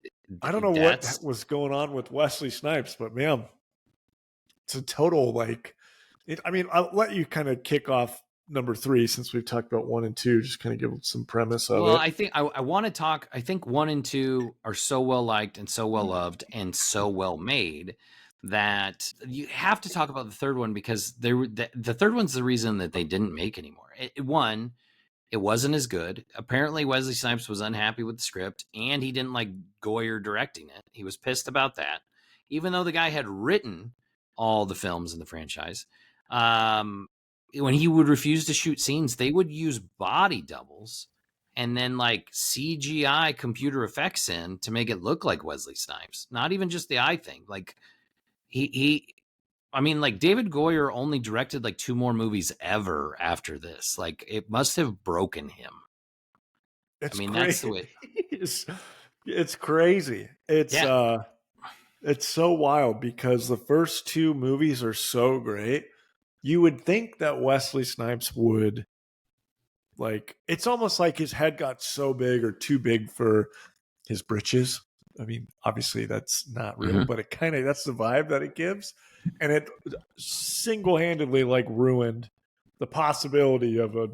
I don't know what was going on with Wesley Snipes, but man, it's a total, like, I'll let you kind of kick off number 3 since we've talked about 1 and 2, just kind of give some premise of it. Well, I think I want to talk. I think 1 and 2 are so well liked and so well loved and so well made that you have to talk about the third one, because the third one's the reason that they didn't make anymore. It wasn't as good. Apparently, Wesley Snipes was unhappy with the script, and he didn't like Goyer directing it. He was pissed about that, even though the guy had written all the films in the franchise. When he would refuse to shoot scenes, they would use body doubles and then like CGI computer effects in to make it look like Wesley Snipes. Not even just the eye thing. Like like David Goyer only directed like 2 more movies ever after this. Like, it must have broken him. That's the way. It's crazy. It's so wild because the first 2 movies are so great. You would think that Wesley Snipes would, like, it's almost like his head got so big or too big for his britches. I mean, obviously that's not real, but it kind of, that's the vibe that it gives. And it single-handedly, like, ruined the possibility of a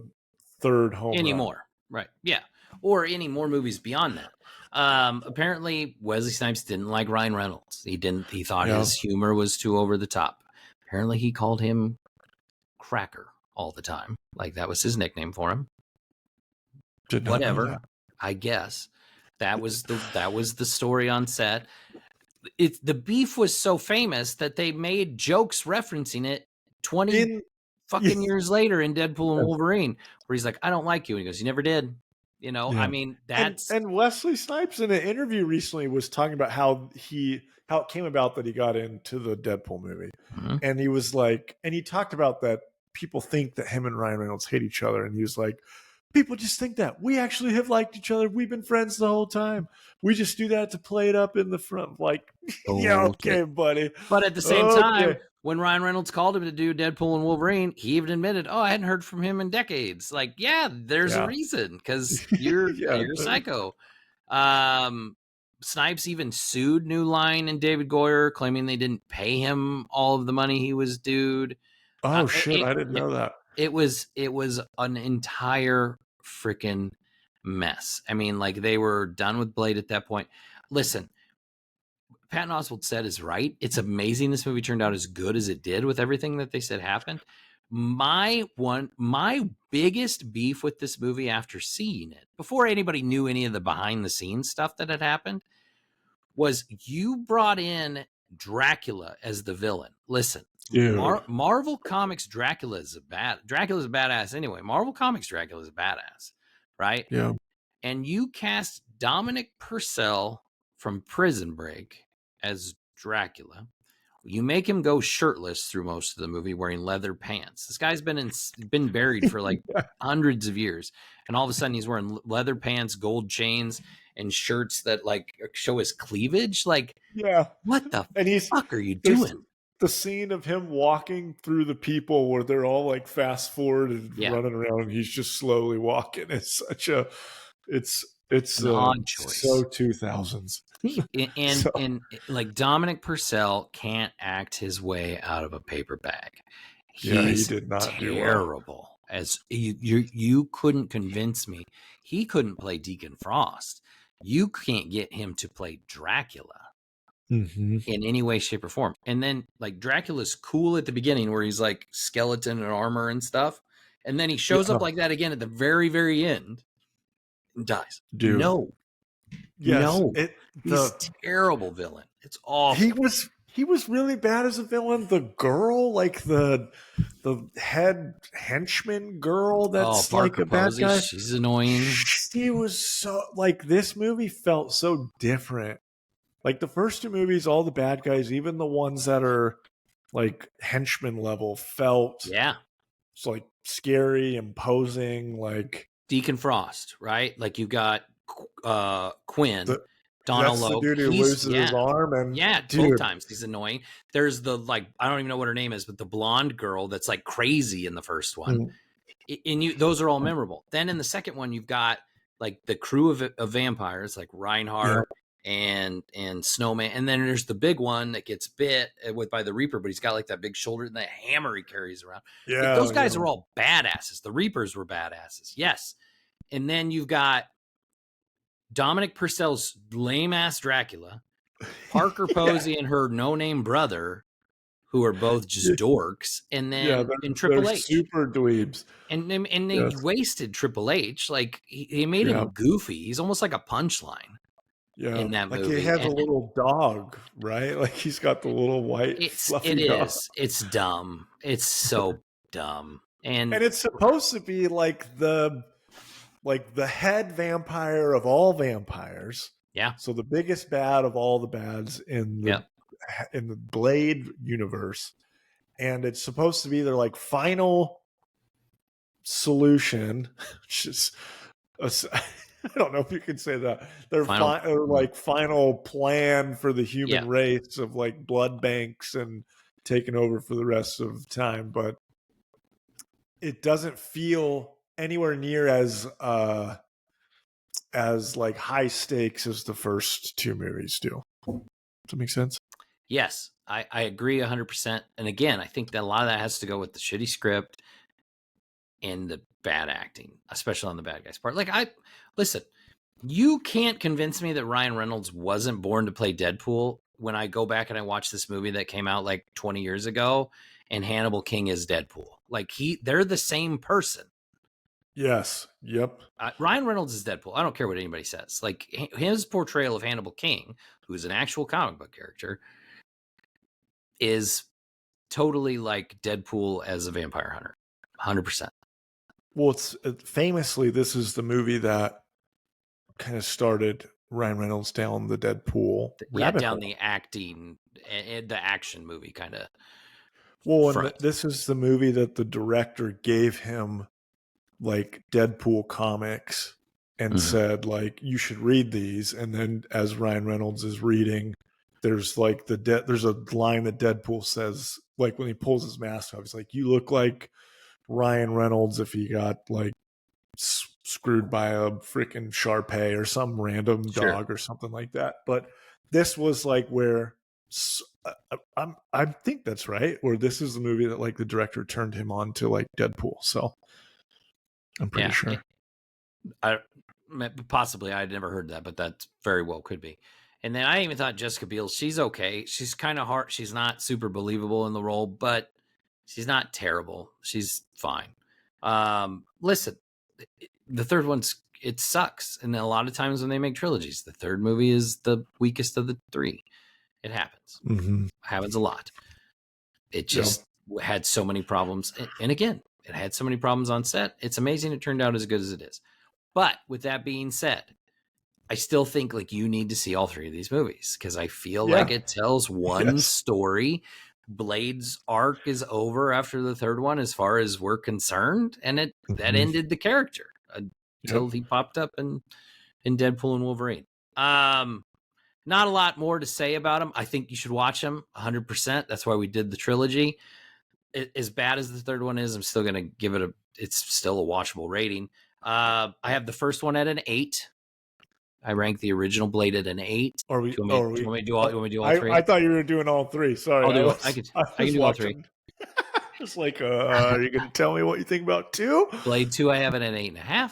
third home anymore. Right. Yeah. Or any more movies beyond that. Apparently Wesley Snipes didn't like Ryan Reynolds. He thought his humor was too over the top. Apparently he called him Cracker all the time. Like, that was his nickname for him. Whatever. I guess that was the story on set. The beef was so famous that they made jokes referencing it 20 years later in Deadpool and Wolverine, where he's like, I don't like you. And he goes, you never did. You know, I mean, that's... And Wesley Snipes in an interview recently was talking about how it came about that he got into the Deadpool movie. Mm-hmm. And he was like, and he talked about that people think that him and Ryan Reynolds hate each other. And he was like, people just think that. We actually have liked each other. We've been friends the whole time. We just do that to play it up in the front. Like, yeah, okay, buddy. But at the same time, when Ryan Reynolds called him to do Deadpool and Wolverine, he even admitted, "Oh, I hadn't heard from him in decades." Like, yeah, there's a reason, because you're a psycho. Snipes even sued New Line and David Goyer, claiming they didn't pay him all of the money he was due. Oh shit, I didn't know that. It was an entire freaking mess. I mean, like, they were done with Blade at that point. Listen, Patton Oswalt said is right. It's amazing this movie turned out as good as it did with everything that they said happened. My biggest beef with this movie after seeing it, before anybody knew any of the behind the scenes stuff that had happened, was you brought in Dracula as the villain. Listen, Marvel Comics Dracula is a badass anyway. Marvel Comics Dracula is a badass, right? Yeah. And you cast Dominic Purcell from Prison Break as Dracula. You make him go shirtless through most of the movie, wearing leather pants. This guy's been buried for like hundreds of years, and all of a sudden he's wearing leather pants, gold chains, and shirts that like show his cleavage. Like, yeah, what the fuck are you doing? The scene of him walking through the people where they're all like fast forward and running around, and he's just slowly walking. It's such a, it's an odd choice. So 2000s. And like Dominic Purcell can't act his way out of a paper bag. He's he did not terrible. Do well. As you couldn't convince me he couldn't play Deacon Frost. You can't get him to play Dracula in any way, shape, or form. And then like Dracula's cool at the beginning where he's like skeleton and armor and stuff, and then he shows up like that again at the very, very end and dies. Dude. No. Yes, no, he's a terrible villain. It's awful. He was really bad as a villain. The girl, like the head henchman girl, that's like a bad guy. She's annoying. She was so like, this movie felt so different. Like the first two movies, all the bad guys, even the ones that are like henchman level, felt it's like scary, imposing, like Deacon Frost, right? Like you got Quinn, Donald Logue. The dude who loses his arm, and both times he's annoying. There's the like, I don't even know what her name is, but the blonde girl that's like crazy in the first one. And those are all memorable. Then in the second one, you've got like the crew of vampires, like Reinhardt and Snowman, and then there's the big one that gets bit by the Reaper, but he's got like that big shoulder and that hammer he carries around. Like, those guys are all badasses. The Reapers were badasses, yes. And then you've got Dominic Purcell's lame-ass Dracula, Parker Posey and her no-name brother, who are both just dorks, and then in Triple H. Super dweebs. And they wasted Triple H. Like, he made him goofy. He's almost like a punchline in that movie. Like, he has a little dog, right? Like, he's got the little white fluffy dog. It's dumb. It's so dumb. And it's supposed to be like the head vampire of all vampires. Yeah. So the biggest bad of all the bads in the Blade universe. And it's supposed to be their like final solution. Just I don't know if you can say that. Their final plan for the human race of like blood banks and taking over for the rest of time. But it doesn't feel anywhere near as like high stakes as the first two movies do. Does that make sense? Yes, I agree 100%. And again, I think that a lot of that has to go with the shitty script and the bad acting, especially on the bad guy's part. Like, listen, you can't convince me that Ryan Reynolds wasn't born to play Deadpool when I go back and I watch this movie that came out like 20 years ago and Hannibal King is Deadpool. Like, they're the same person. Yes. Yep. Ryan Reynolds is Deadpool. I don't care what anybody says. Like, his portrayal of Hannibal King, who's an actual comic book character, is totally like Deadpool as a vampire hunter. 100%. Well, it's famously, this is the movie that kind of started Ryan Reynolds down the Deadpool rabbit hole. The acting and the action movie kind of. Well, and this is the movie that the director gave him like Deadpool comics and said like, you should read these. And then as Ryan Reynolds is reading there's like there's a line that Deadpool says, like when he pulls his mask off, he's like, "You look like Ryan Reynolds if he got like screwed by a freaking Shar-Pei or some random dog or something like that." But this was like where I think that's right. Or this is the movie that like the director turned him on to like Deadpool. So I'm pretty sure. Possibly, I'd never heard that, but that very well could be. And then I even thought Jessica Biel, she's okay. She's kind of hard. She's not super believable in the role, but she's not terrible. She's fine. Listen, the third one's, it sucks. And a lot of times when they make trilogies, the third movie is the weakest of the three. It happens. Mm-hmm. Happens a lot. It just had so many problems. And again, it had so many problems on set. It's amazing it turned out as good as it is. But with that being said, I still think like you need to see all three of these movies because I feel like it tells one story. Blade's arc is over after the third one, as far as we're concerned, and that ended the character until he popped up in Deadpool and Wolverine. Not a lot more to say about him. I think you should watch him 100%. That's why we did the trilogy. As bad as the third one is, I'm still going to give it it's still a watchable rating. I have the first one at an 8. I rank the original Blade at an 8. Do you want me to do all three? I thought you were doing all three. Sorry. I can do all three. Just like, are you going to tell me what you think about 2? Blade 2, I have it at 8.5.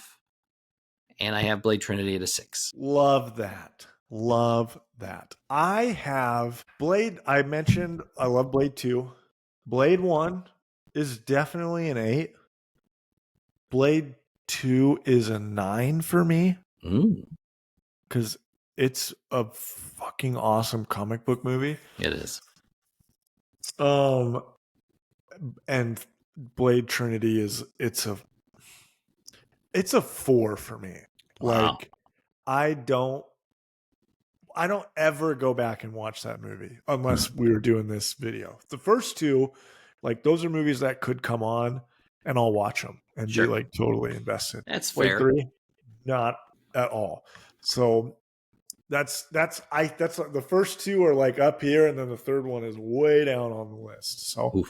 And I have Blade Trinity at a 6. Love that. I have Blade. I mentioned I love Blade 2. Blade 1 is definitely an 8. Blade 2 is a 9 for me. Because it's a fucking awesome comic book movie. It is. And Blade Trinity it's a 4 for me. Wow. Like I don't ever go back and watch that movie unless we were doing this video. The first 2, like those are movies that could come on and I'll watch them and be like totally invested. That's Blade fair. 3, not at all. So that's the first 2 are like up here, and then the third one is way down on the list. So,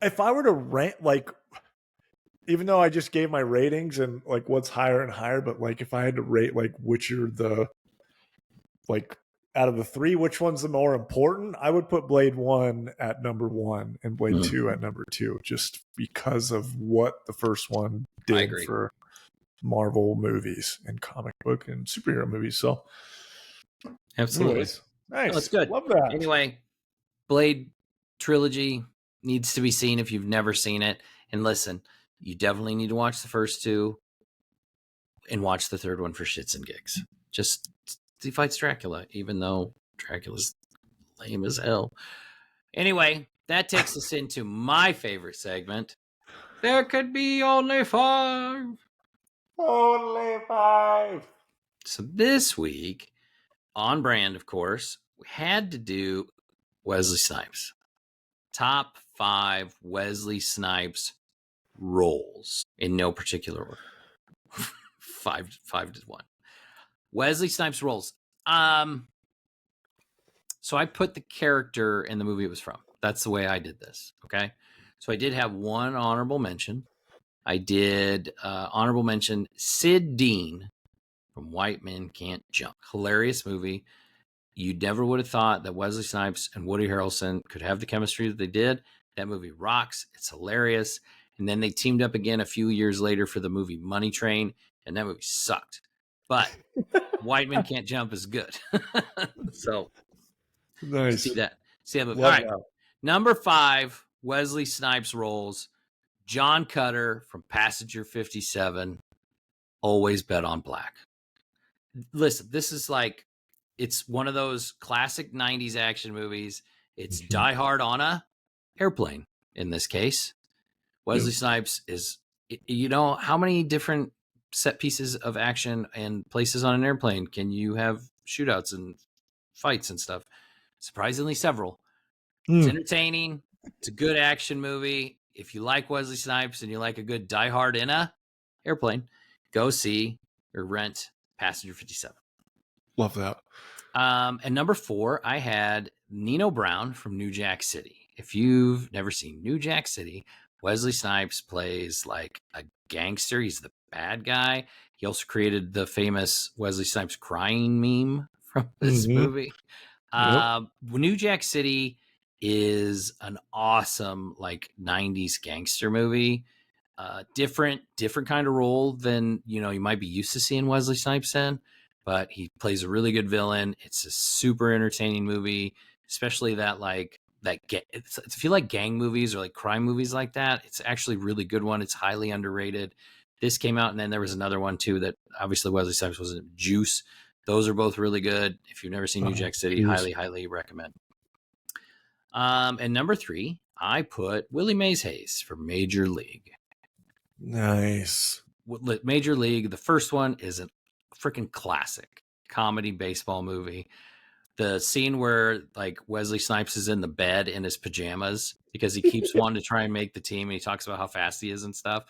if I were to rank, like, even though I just gave my ratings and like what's higher and higher, but like if I had to rate like which are the like out of the 3, which one's the more important, I would put Blade 1 at number 1 and Blade 2 at number 2, just because of what the first one did for Marvel movies and comic book and superhero movies. So absolutely. Anyways, nice. That's good. Love that. Anyway, Blade Trilogy needs to be seen if you've never seen it. And listen, you definitely need to watch the first 2 and watch the third one for shits and gigs. Just he fights Dracula, even though Dracula's lame as hell. Anyway, that takes us into my favorite segment. There could be only 5. Only 5. So this week, on brand, of course, we had to do Wesley Snipes. Top 5 Wesley Snipes roles in no particular order. 5 to 1. Wesley Snipes roles. So I put the character in the movie it was from. That's the way I did this. Okay. So I did have one honorable mention. I did honorable mention Sid Dean from White Men Can't Jump. Hilarious movie. You never would have thought that Wesley Snipes and Woody Harrelson could have the chemistry that they did. That movie rocks. It's hilarious. And then they teamed up again a few years later for the movie Money Train, and that movie sucked. But White Men Can't Jump is good. So nice. See that movie. All right. Number 5, Wesley Snipes roles. John Cutter from Passenger 57. Always Bet on Black. Listen, this is like, it's one of those classic 90s action movies. It's Die Hard on a airplane in this case. Wesley Snipes is, how many different set pieces of action and places on an airplane can you have shootouts and fights and stuff? Surprisingly several. It's entertaining. It's a good action movie. If you like Wesley Snipes and you like a good Die Hard in a airplane, go see or rent Passenger 57. Love that. And number 4, I had Nino Brown from New Jack City. If you've never seen New Jack City, Wesley Snipes plays like a gangster. He's the bad guy. He also created the famous Wesley Snipes crying meme from this movie. Yep. New Jack City is an awesome like 90s gangster movie. Different kind of role than you might be used to seeing Wesley Snipes in, but he plays a really good villain. It's a super entertaining movie, especially that like that. If you like gang movies or like crime movies like that, it's actually a really good one. It's highly underrated. This came out, and then there was another one too that obviously Wesley Snipes was in, Juice. Those are both really good. If you've never seen New Jack City, highly recommend. And number 3, I put Willie Mays Hayes for Major League. Nice. Major League, the first one is a freaking classic comedy baseball movie. The scene where like Wesley Snipes is in the bed in his pajamas because he keeps wanting to try and make the team, and he talks about how fast he is and stuff.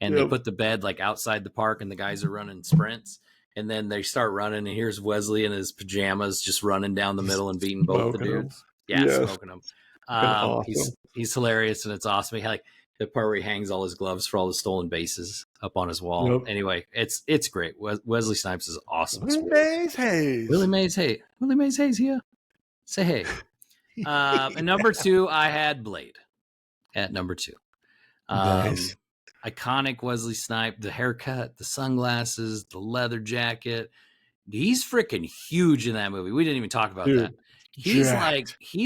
And they put the bed like outside the park, and the guys are running sprints. And then they start running, and here's Wesley in his pajamas just running down the middle and beating both the dudes. Smoking them. Awesome. He's hilarious, and it's awesome. He like the part where he hangs all his gloves for all the stolen bases up on his wall. Yep. Anyway, it's great. Wesley Snipes is awesome. Willie Mays Hayes. Willie Mays Hayes here. Say hey. And number 2, I had Blade at number 2. Nice. Iconic Wesley Snipes, the haircut, the sunglasses, the leather jacket. He's freaking huge in that movie. We didn't even talk about that. He's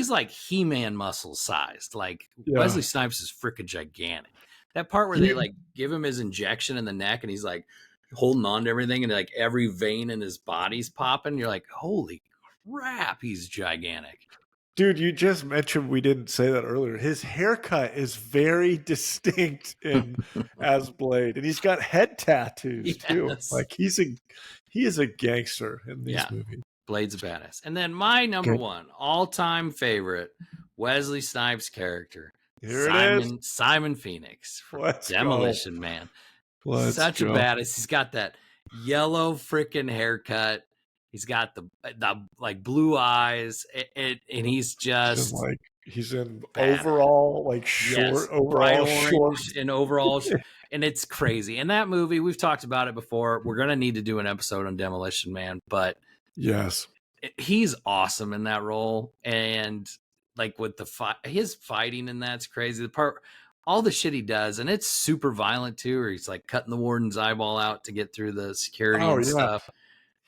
like He-Man muscle sized. Like Wesley Snipes is freaking gigantic. That part where they like give him his injection in the neck and he's like holding on to everything and like every vein in his body's popping. You're like, holy crap, he's gigantic. Dude, you just mentioned we didn't say that earlier. His haircut is very distinct in as Blade, and he's got head tattoos too. Like he is a gangster in these movies. Blade's a badass. And then my number 1 all-time favorite Wesley Snipes character, Simon Phoenix from Demolition Man. Such a badass. He's got that yellow freaking haircut. He's got the like blue eyes, and he's just like he's in overall like short overall shorts and overall, and it's crazy. In that movie, we've talked about it before. We're gonna need to do an episode on Demolition Man, but yes, he's awesome in that role, and like with his fighting in that's crazy. The part, all the shit he does, and it's super violent too. Or he's like cutting the warden's eyeball out to get through the security and stuff.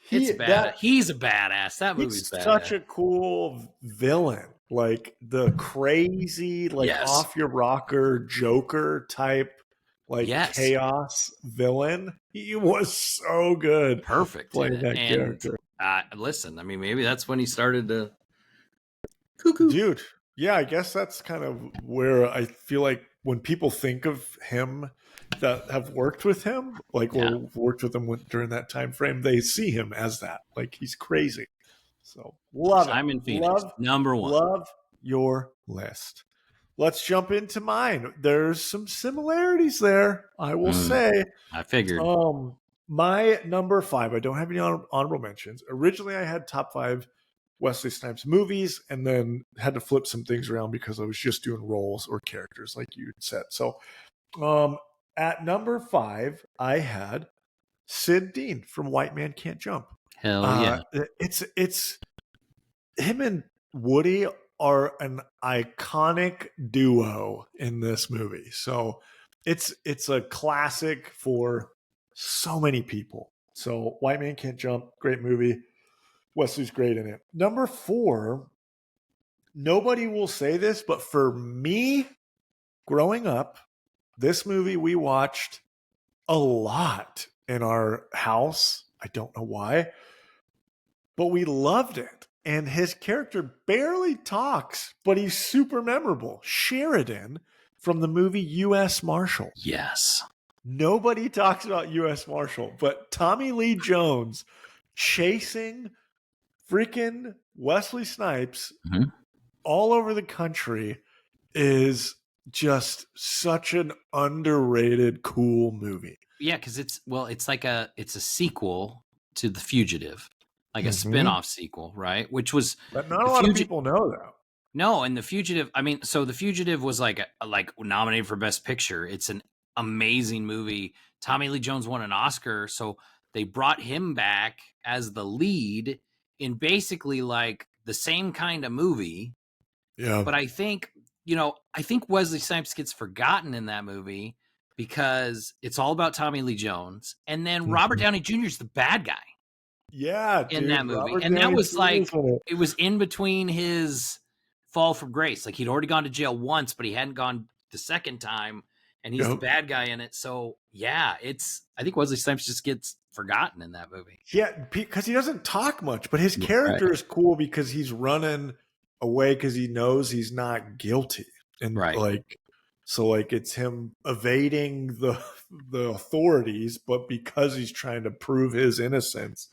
He's a badass. That movie's badass. Such a cool villain. Like the crazy, like off your rocker Joker type, like chaos villain. He was so good. Perfect. Playing that character. Listen, I mean, maybe that's when he started to Dude. Yeah, I guess that's kind of where I feel like when people think of him that have worked with him, like or worked with him during that time frame, they see him as that. Like he's crazy. So love Simon Phoenix, number 1. Love your list. Let's jump into mine. There's some similarities there, I will say. I figured. My number 5, I don't have any honorable mentions. Originally, I had top 5 Wesley Snipes movies, and then had to flip some things around because I was just doing roles or characters, like you said. So, at number 5, I had Sid Dean from White Man Can't Jump. Hell yeah! It's him and Woody are an iconic duo in this movie. So it's a classic for so many people. So White Man Can't Jump, great movie. Wesley's great in it. Number 4, nobody will say this, but for me, growing up, this movie we watched a lot in our house. I don't know why, but we loved it. And his character barely talks, but he's super memorable. Sheridan from the movie U.S. Marshal. Yes. Nobody talks about U.S. Marshal, but Tommy Lee Jones chasing freaking Wesley Snipes all over the country is just such an underrated, cool movie. Yeah, because it's a sequel to The Fugitive. like a spin-off sequel, right? Which was but not a lot of people know that. No, and The Fugitive. I mean, so The Fugitive was like nominated for Best Picture. It's an amazing movie. Tommy Lee Jones won an Oscar, so they brought him back as the lead in basically like the same kind of movie. Yeah, but I think Wesley Snipes gets forgotten in that movie because it's all about Tommy Lee Jones, and then Robert Downey Jr. is the bad guy. Yeah, in that movie, Robert and Downey that was Jr. like it was in between his fall from grace. Like he'd already gone to jail once, but he hadn't gone the second time, and he's the bad guy in it. So yeah, I think Wesley Snipes just gets forgotten in that movie. Yeah, because he doesn't talk much, but his character is cool because he's running away because he knows he's not guilty, and so it's him evading the authorities, but because he's trying to prove his innocence.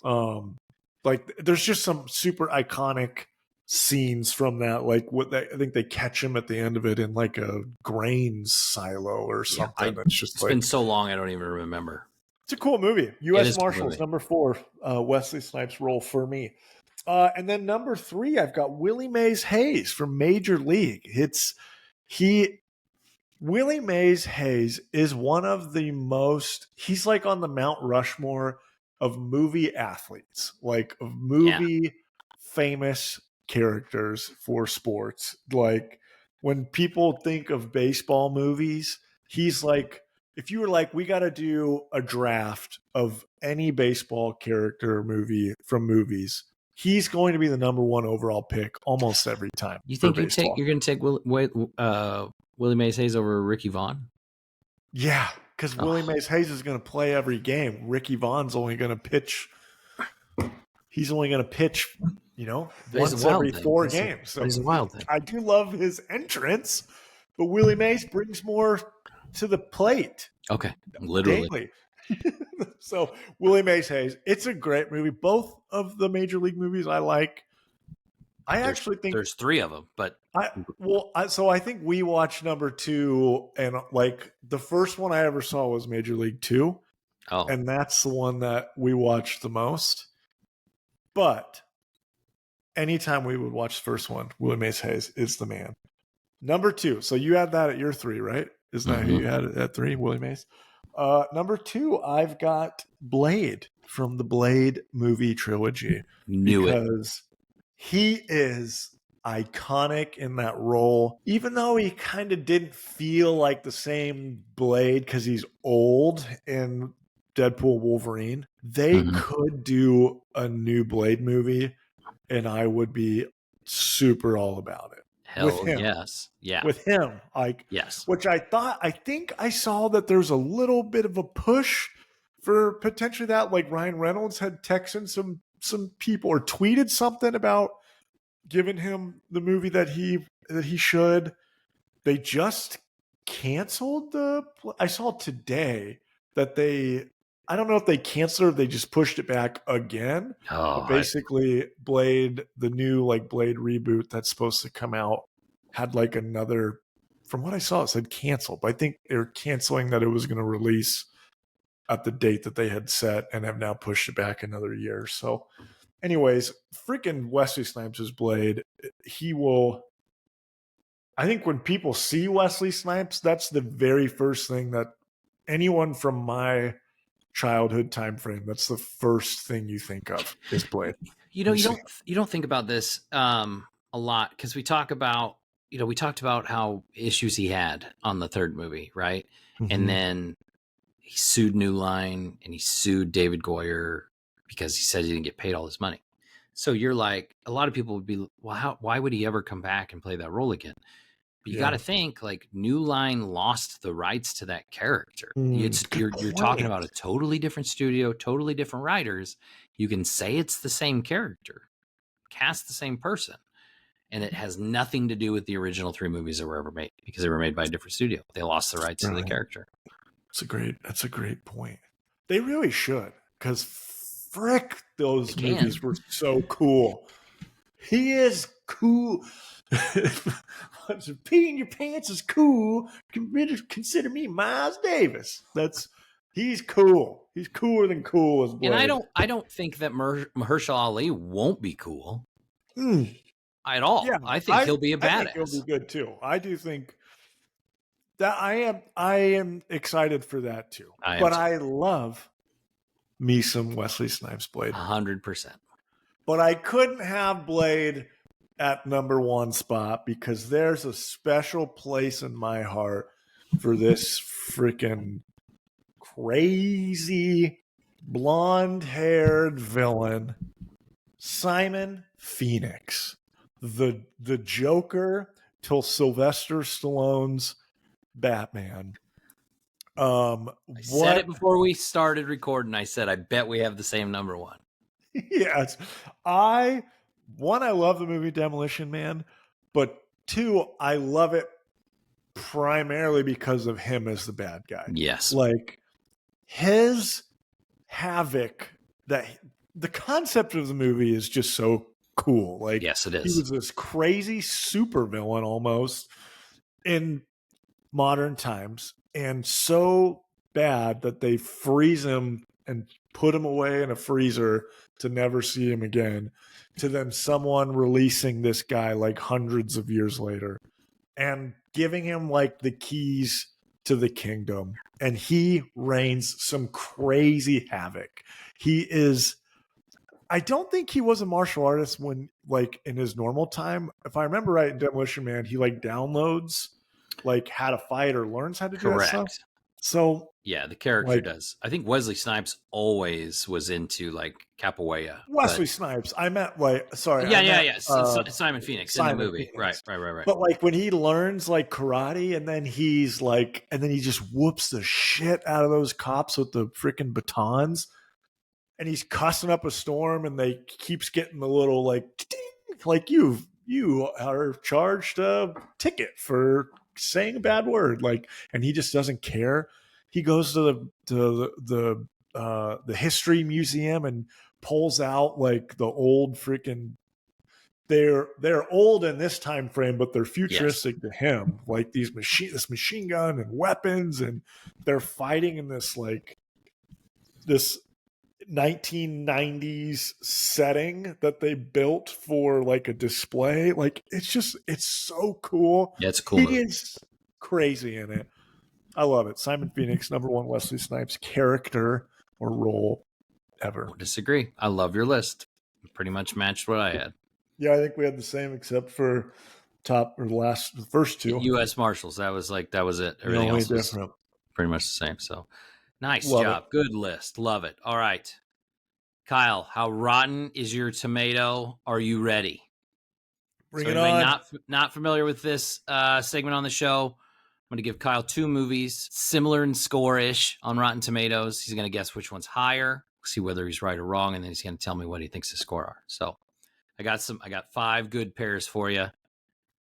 Like there's just some super iconic scenes from that. Like I think they catch him at the end of it in like a grain silo or something. It's been so long I don't even remember. It's a cool movie. U.S. Marshals, number 4, Wesley Snipes role for me. And then number 3, I've got Willie Mays Hayes from Major League. Willie Mays Hayes is one of the most, he's like on the Mount Rushmore of movie athletes, like of movie famous characters for sports. Like when people think of baseball movies, he's like, if you were like, we got to do a draft of any baseball character movie from movies, he's going to be the number 1 overall pick almost every time. You think you're going to take Willie Mays Hayes over Ricky Vaughn? Yeah, because Willie Mays Hayes is going to play every game. Ricky Vaughn's only going to pitch. He's only going to pitch, once every 4 games. So he's a wild thing. I do love his entrance, but Willie Mays brings more to the plate. Okay, literally. Daily. So Willie Mays Hayes, it's a great movie. Both of the Major League movies I like. I actually think there's 3 of them, but so I think we watched number 2, and like the first one I ever saw was Major League 2, and that's the one that we watched the most. But anytime we would watch the first one, Willie Mays Hayes is the man. Number 2, so you had that at your 3, right? Isn't that who you had at 3, Willie Mays? Number 2, I've got Blade from the Blade movie trilogy. Because he is iconic in that role, even though he kind of didn't feel like the same Blade because he's old in Deadpool Wolverine. They could do a new Blade movie, and I would be super all about it. With him. Yes. Yeah. With him. Which I think I saw that there's a little bit of a push for potentially that. Like Ryan Reynolds had texted some people or tweeted something about giving him the movie that he should. They just canceled I saw today that I don't know if they canceled or if they just pushed it back again. But basically, Blade, the new Blade reboot that's supposed to come out, had another. From what I saw, it said canceled. But I think they're canceling that it was going to release at the date that they had set and have now pushed it back another year. So, anyways, freaking Wesley Snipes' Blade. He will. I think when people see Wesley Snipes, that's the very first thing that anyone from my childhood time frame, that's the first thing you think of is Blade. You don't think about this a lot because we talked about how issues he had on the third movie, right? And then he sued New Line and he sued David Goyer because he said he didn't get paid all his money. So you're like, a lot of people would be, well, why would he ever come back and play that role again? But you got to think New Line lost the rights to that character. You're talking about a totally different studio, totally different writers. You can say it's the same character, cast the same person, and it has nothing to do with the original 3 movies that were ever made because they were made by a different studio. They lost the rights to the character. That's a great point. They really should, because frick, those movies were so cool. He is cool. Peeing your pants is cool. Consider me Miles Davis. That's He's cool. He's cooler than cool as Blade. And I don't think that Mahershala Ali won't be cool at all. Yeah, I think he'll be a badass. I think he'll be good too. I do think that I am excited for that too. I love me some Wesley Snipes Blade. 100%. But I couldn't have Blade at number one spot because there's a special place in my heart for this freaking crazy blonde-haired villain, Simon Phoenix, the Joker till Sylvester Stallone's Batman. I said it before we started recording. I said, I bet we have the same number one. Yes. I love the movie Demolition Man, but two, I love it primarily because of him as the bad guy. Yes. Like his havoc, that the concept of the movie is just so cool. Like, yes, it is. He was this crazy supervillain almost in modern times, and so bad that they freeze him and put him away in a freezer to never see him again, to then someone releasing this guy like hundreds of years later and giving him like the keys to the kingdom, and he reigns some crazy havoc. I don't think he was a martial artist when, like, in his normal time. If I remember right, in Demolition Man, he like downloads like how to fight or learns how to do that stuff. So yeah, the character does. I think Wesley Snipes always was into like capoeira. Wesley Snipes. I meant like, sorry. Yeah. Simon Phoenix in the movie. Phoenix. Right. But like when he learns like karate, and then he just whoops the shit out of those cops with the freaking batons, and he's cussing up a storm, and they keeps getting the little like, like you are charged a ticket for saying a bad word, like, and he just doesn't care. He goes to the history museum and pulls out like the old freaking. They're old in this time frame, but they're futuristic to him. Like this machine gun and weapons, and they're fighting in this 1990s setting that they built for like a display. Like it's so cool. Yeah, it's cool. He is crazy in it. I love it. Simon Phoenix, number one Wesley Snipes character or role ever. Don't disagree. I love your list. Pretty much matched what I had. Yeah, I think we had the same except for the first two. U.S. Marshals. That was it. Everything else was different. Pretty much the same. So nice job. Good list. Love it. All right. Kyle, how rotten is your tomato? Are you ready? Bring it on. Not familiar with this segment on the show, I'm going to give Kyle two movies, similar in score-ish on Rotten Tomatoes. He's going to guess which one's higher, see whether he's right or wrong, and then he's going to tell me what he thinks the score are. So I got 5 good pairs for you.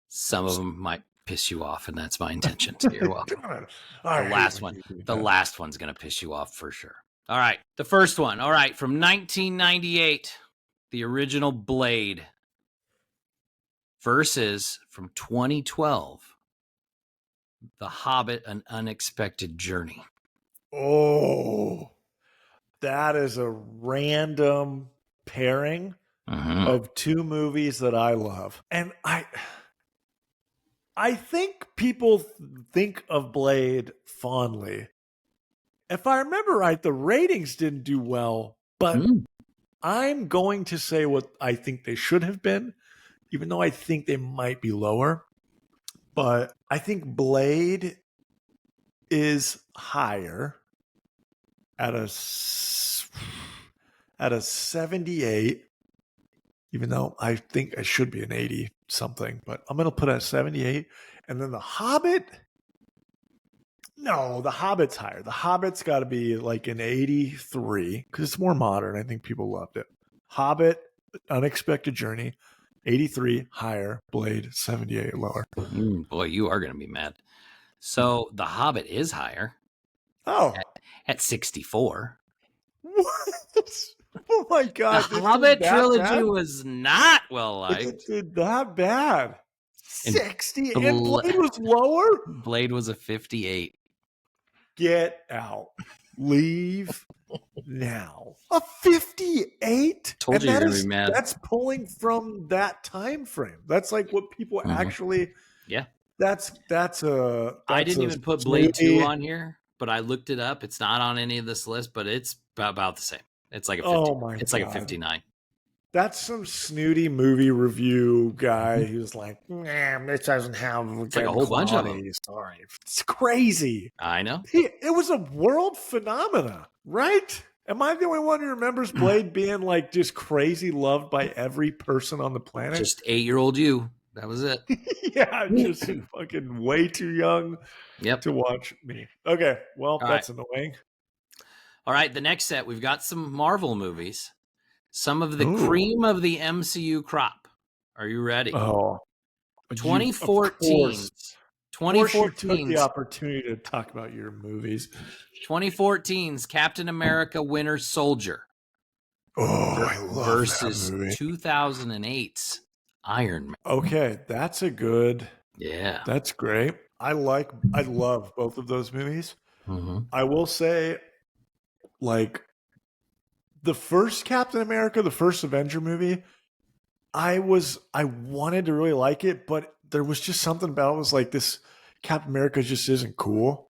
Some of them might piss you off, and that's my intention. So you're welcome. The last one's going to piss you off for sure. All right, the first one. All right, from 1998, the original Blade versus from 2012, The Hobbit: An Unexpected Journey. Oh, that is a random pairing of two movies that I love. And I think people think of Blade fondly. If I remember right, the ratings didn't do well, but I'm going to say what I think they should have been, even though I think they might be lower. But I think Blade is higher at a 78, even though I think I should be an 80 something, but I'm going to put it at 78. And then The Hobbit, no, The Hobbit's higher. The Hobbit's got to be like an 83 because it's more modern. I think people loved it. Hobbit, Unexpected Journey, 83 higher. Blade, 78 lower. Boy, you are going to be mad. So The Hobbit is higher. Oh. At 64. What? Oh my God. The Hobbit trilogy was not well liked. It's not bad. 60. And Blade was lower? Blade was a 58. Get out. leave now. A 58? Told you you're gonna be mad. That's pulling from that time frame. That's like what people actually. Yeah. That's I didn't even put Blade 2 on here, but I looked it up. It's not on any of this list, but it's about the same. It's like a 50. It's like a 59. That's some snooty movie review guy who's like, nah, this doesn't have it's like a whole bunch of them. Sorry. It's crazy. I know. It was a world phenomena, right? Am I the only one who remembers Blade being like just crazy loved by every person on the planet? Just 8-year-old you. That was it. Yeah, just fucking way too young to watch me. Okay, well, that's annoying. All right, the next set, we've got some Marvel movies. Some of the cream of the MCU crop. Are you ready? Oh. 2014. 2014 took the opportunity to talk about your movies. 2014's Captain America Winter Soldier. Oh, I love versus that movie. 2008's Iron Man. Okay, that's a good. Yeah. That's great. I love both of those movies. Mm-hmm. I will say, like, the first Captain America, the first Avenger movie, I wanted to really like it, but there was just something about it was like this Captain America just isn't cool.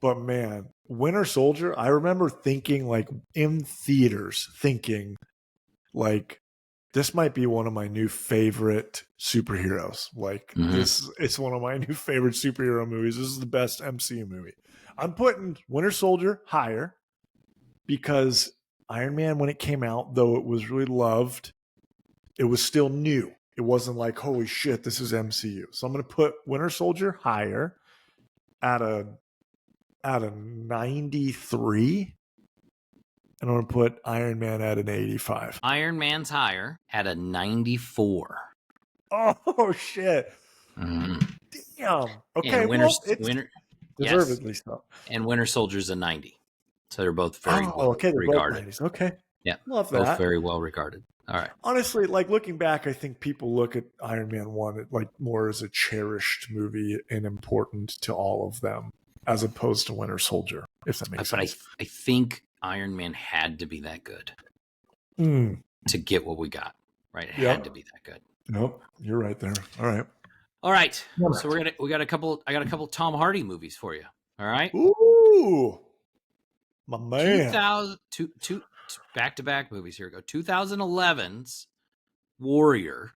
But man, Winter Soldier, I remember thinking like in theaters, thinking like this might be one of my new favorite superheroes. Like it's one of my new favorite superhero movies. This is the best MCU movie. I'm putting Winter Soldier higher because Iron Man, when it came out, though it was really loved, it was still new. It wasn't like, holy shit, this is MCU. So I'm going to put Winter Soldier higher at a 93. And I'm going to put Iron Man at an 85. Iron Man's higher at a 94. Oh, shit. Mm-hmm. Damn. Okay, and deservedly so. And Winter Soldier's a 90. So they're both very regarded. Both 90s. Okay. Yeah. Love that. Both very well regarded. All right. Honestly, like looking back, I think people look at Iron Man 1 like more as a cherished movie and important to all of them, as opposed to Winter Soldier, if that makes sense. But I think Iron Man had to be that good to get what we got. Right? It had to be that good. Nope, you're right there. All right. So I got a couple Tom Hardy movies for you. All right. Ooh, my man. 2002 back-to-back movies. Here we go. 2011's Warrior.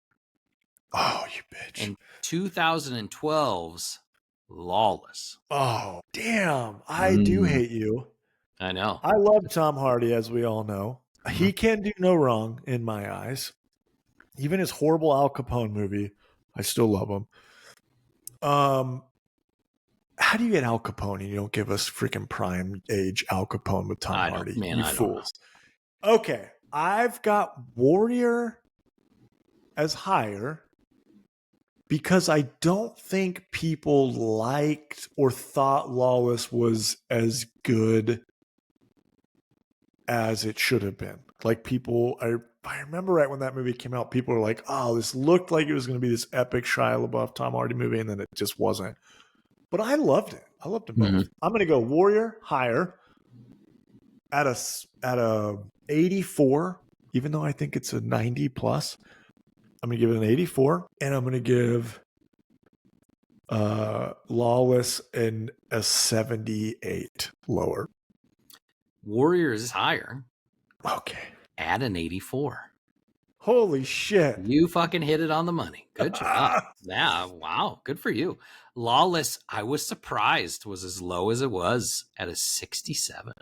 Oh, you bitch. And 2012's Lawless. Oh, damn. I do hate you. I know. I love Tom Hardy, as we all know. He can do no wrong in my eyes. Even his horrible Al Capone movie, I still love him. How do you get Al Capone and you don't give us freaking prime age Al Capone with Tom Hardy? You fools. Okay, I've got Warrior as higher because I don't think people liked or thought Lawless was as good as it should have been. Like people, I remember right when that movie came out, people were like, oh, this looked like it was going to be this epic Shia LaBeouf, Tom Hardy movie, and then it just wasn't. But I loved it. I loved them both. I'm going to go Warrior higher at a 84, even though I think it's a 90 plus. I'm going to give it an 84, and I'm going to give Lawless a 78 lower. Warrior is higher. Okay. At an 84. Holy shit. You fucking hit it on the money. Good job. Yeah, wow. Good for you. Lawless, I was surprised, was as low as it was at a 67.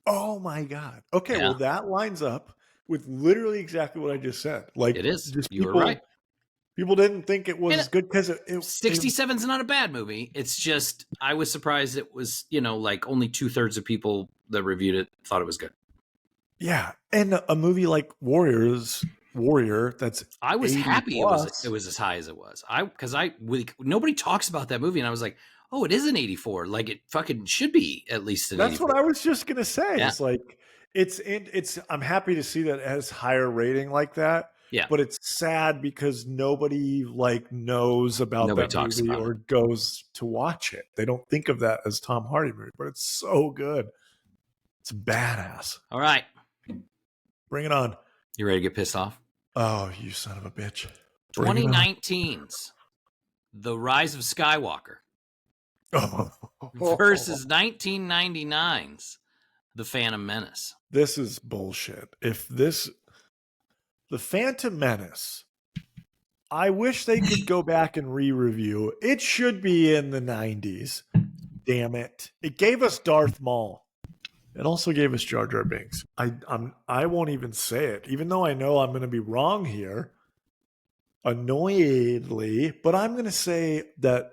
Oh my God. Okay, well that lines up with literally exactly what I just said. Like it is. You were right. People didn't think it was as good because it 67's not a bad movie. It's just I was surprised it was, like only 2/3 of people that reviewed it thought it was good. Yeah. And a movie like Warrior, that's I was happy it was as high as it was. Because nobody talks about that movie, and I was like, oh, it is an 84. Like it fucking should be at least an 84. That's what I was just gonna say. Yeah. It's like it's I'm happy to see that it has higher rating like that. Yeah. But it's sad because nobody knows about that movie or goes to watch it. They don't think of that as Tom Hardy movie, but it's so good. It's badass. All right. Bring it on. You ready to get pissed off? Oh, you son of a bitch. 2019's The Rise of Skywalker Oh. versus 1999's The Phantom Menace. This is bullshit. The Phantom Menace, I wish they could go back and re-review. It should be in the 90s. Damn it. It gave us Darth Maul. It also gave us Jar Jar Binks. I won't even say it, even though I know I'm going to be wrong here, annoyedly, but I'm going to say that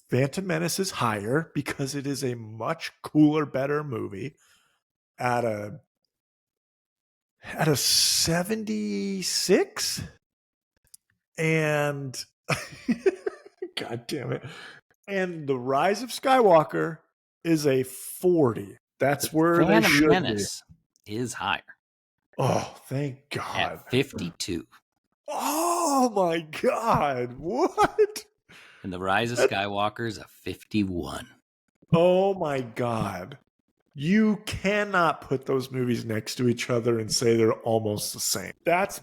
Phantom Menace is higher because it is a much cooler, better movie at a 76, and God damn it. And The Rise of Skywalker is a 40. That's where they should Menace be. Is higher. Oh, thank God. At 52. Oh my God. What? And The Rise of Skywalker is a 51. Oh my God. You cannot put those movies next to each other and say they're almost the same. That's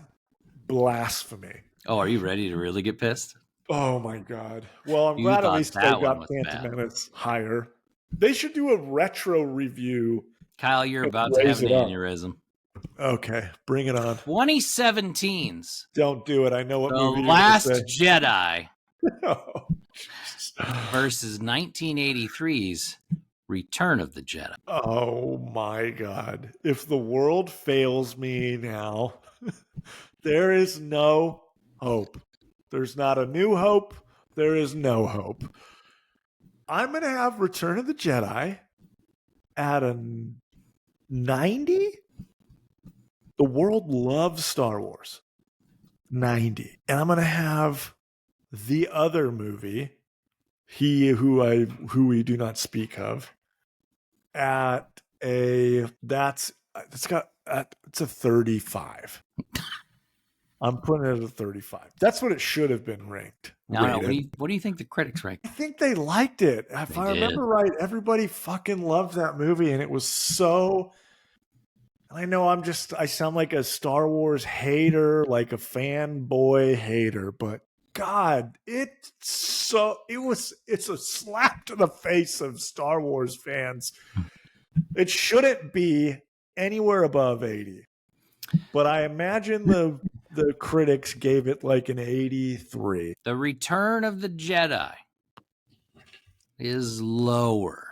blasphemy. Oh, are you ready to really get pissed? Oh my God. Well, I'm glad at least they got Phantom Menace higher. They should do a retro review. Kyle, you're about to have an aneurysm. Okay, bring it on. 2017's. Don't do it. I know what movie. The Last Jedi. Oh, versus 1983's Return of the Jedi. Oh my God. If the world fails me now, there is no hope. There's not a new hope. There is no hope. I'm going to have Return of the Jedi at a 90. The world loves Star Wars. 90. And I'm going to have the other movie, who we do not speak of, at it's a 35. I'm putting it at a 35. That's what it should have been ranked. No, what do you think the critics ranked? I think they liked it. If I remember right, everybody fucking loved that movie, and it was so. I know I sound like a Star Wars hater, like a fanboy hater, but God, it's a slap to the face of Star Wars fans. It shouldn't be anywhere above 80. But I imagine the critics gave it like an 83. The Return of the Jedi is lower.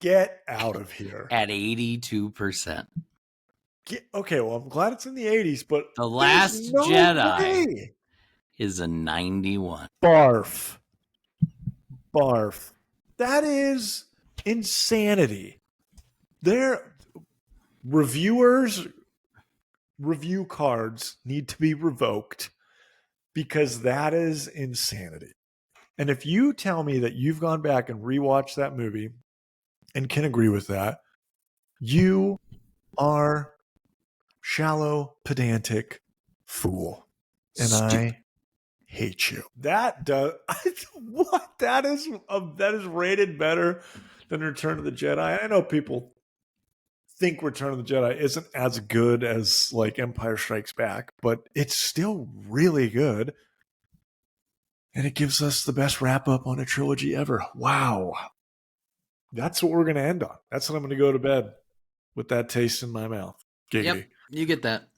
Get out of here. At 82%. Okay, well, I'm glad it's in the 80s, but The Last Jedi is a 91. Barf. That is insanity. Review cards need to be revoked because that is insanity. And if you tell me that you've gone back and rewatched that movie and can agree with that, you are shallow, pedantic fool. And I hate you. That is rated better than Return of the Jedi. I know people think Return of the Jedi isn't as good as like Empire Strikes Back, but it's still really good. And it gives us the best wrap up on a trilogy ever. Wow. That's what we're going to end on. That's what I'm going to go to bed with that taste in my mouth. Giggity. Yep, you get that.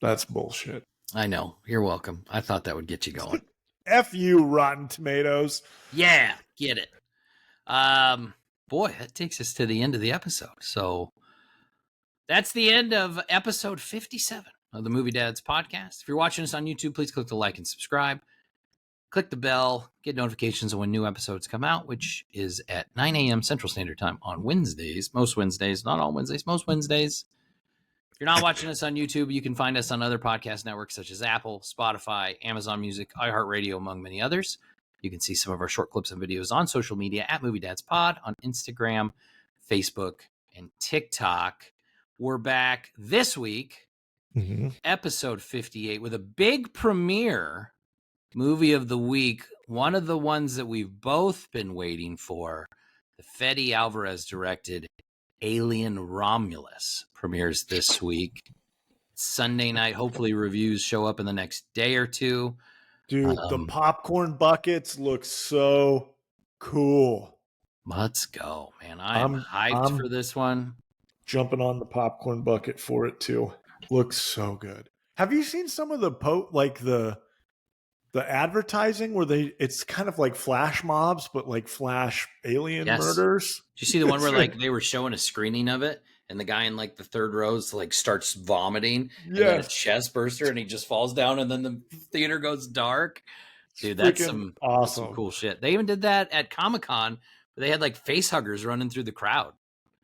That's bullshit. I know. You're welcome. I thought that would get you going. F you, Rotten Tomatoes. Yeah, get it. Boy, that takes us to the end of the episode. So that's the end of episode 57 of the Movie Dads podcast. If you're watching us on YouTube, please click the like and subscribe. Click the bell, get notifications of when new episodes come out, which is at 9 a.m. Central Standard Time on Wednesdays. Most Wednesdays, not all Wednesdays, most Wednesdays. If you're not watching us on YouTube, you can find us on other podcast networks such as Apple, Spotify, Amazon Music, iHeartRadio, among many others. You can see some of our short clips and videos on social media at Movie Dads Pod on Instagram, Facebook, and TikTok. We're back this week, episode 58, with a big premiere movie of the week. One of the ones that we've both been waiting for. The Fede Alvarez directed Alien Romulus premieres this week. Sunday night. Hopefully reviews show up in the next day or two. Dude, the popcorn buckets look so cool. Let's go, man. I'm hyped for this one. Jumping on the popcorn bucket for it too. Looks so good. Have you seen some of the advertising where it's kind of like flash mobs, but like flash alien murders? Did you see the one where like they were showing a screening of it and the guy in like the third row like starts vomiting and then a chest burster and he just falls down and then the theater goes dark? Dude, that's some cool shit. They even did that at Comic-Con where they had like face huggers running through the crowd.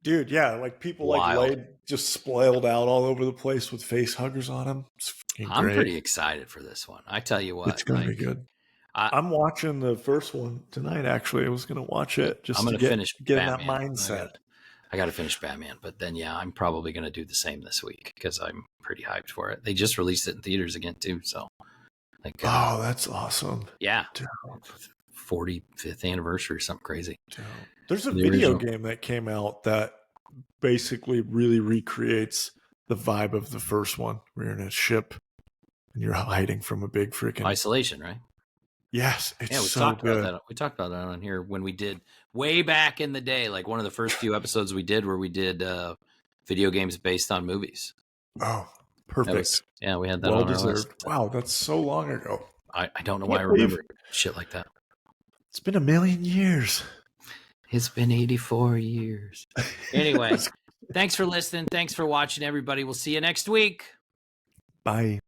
Dude, yeah, like people like just spoiled out all over the place with face huggers on them. I'm pretty excited for this one. I tell you what, it's gonna be good. I'm watching the first one tonight. Actually, I was gonna watch it just to get in that mindset. I got to finish Batman, but then I'm probably gonna do the same this week because I'm pretty hyped for it. They just released it in theaters again too, so like, oh, that's awesome. Yeah, 45th anniversary or something crazy. There's a video game that came out that basically really recreates the vibe of the first one. We're in a ship and you're hiding from a big freaking Isolation, right? Yes, it's we so talked good. about that. We talked about that on here when we did way back in the day, like one of the first few episodes we did where we did video games based on movies. Oh, perfect. We had that on our list. Wow, that's so long ago. I don't know why I remember shit like that. It's been 1,000,000 years. It's been 84 years. Anyway, thanks for listening. Thanks for watching, everybody. We'll see you next week. Bye.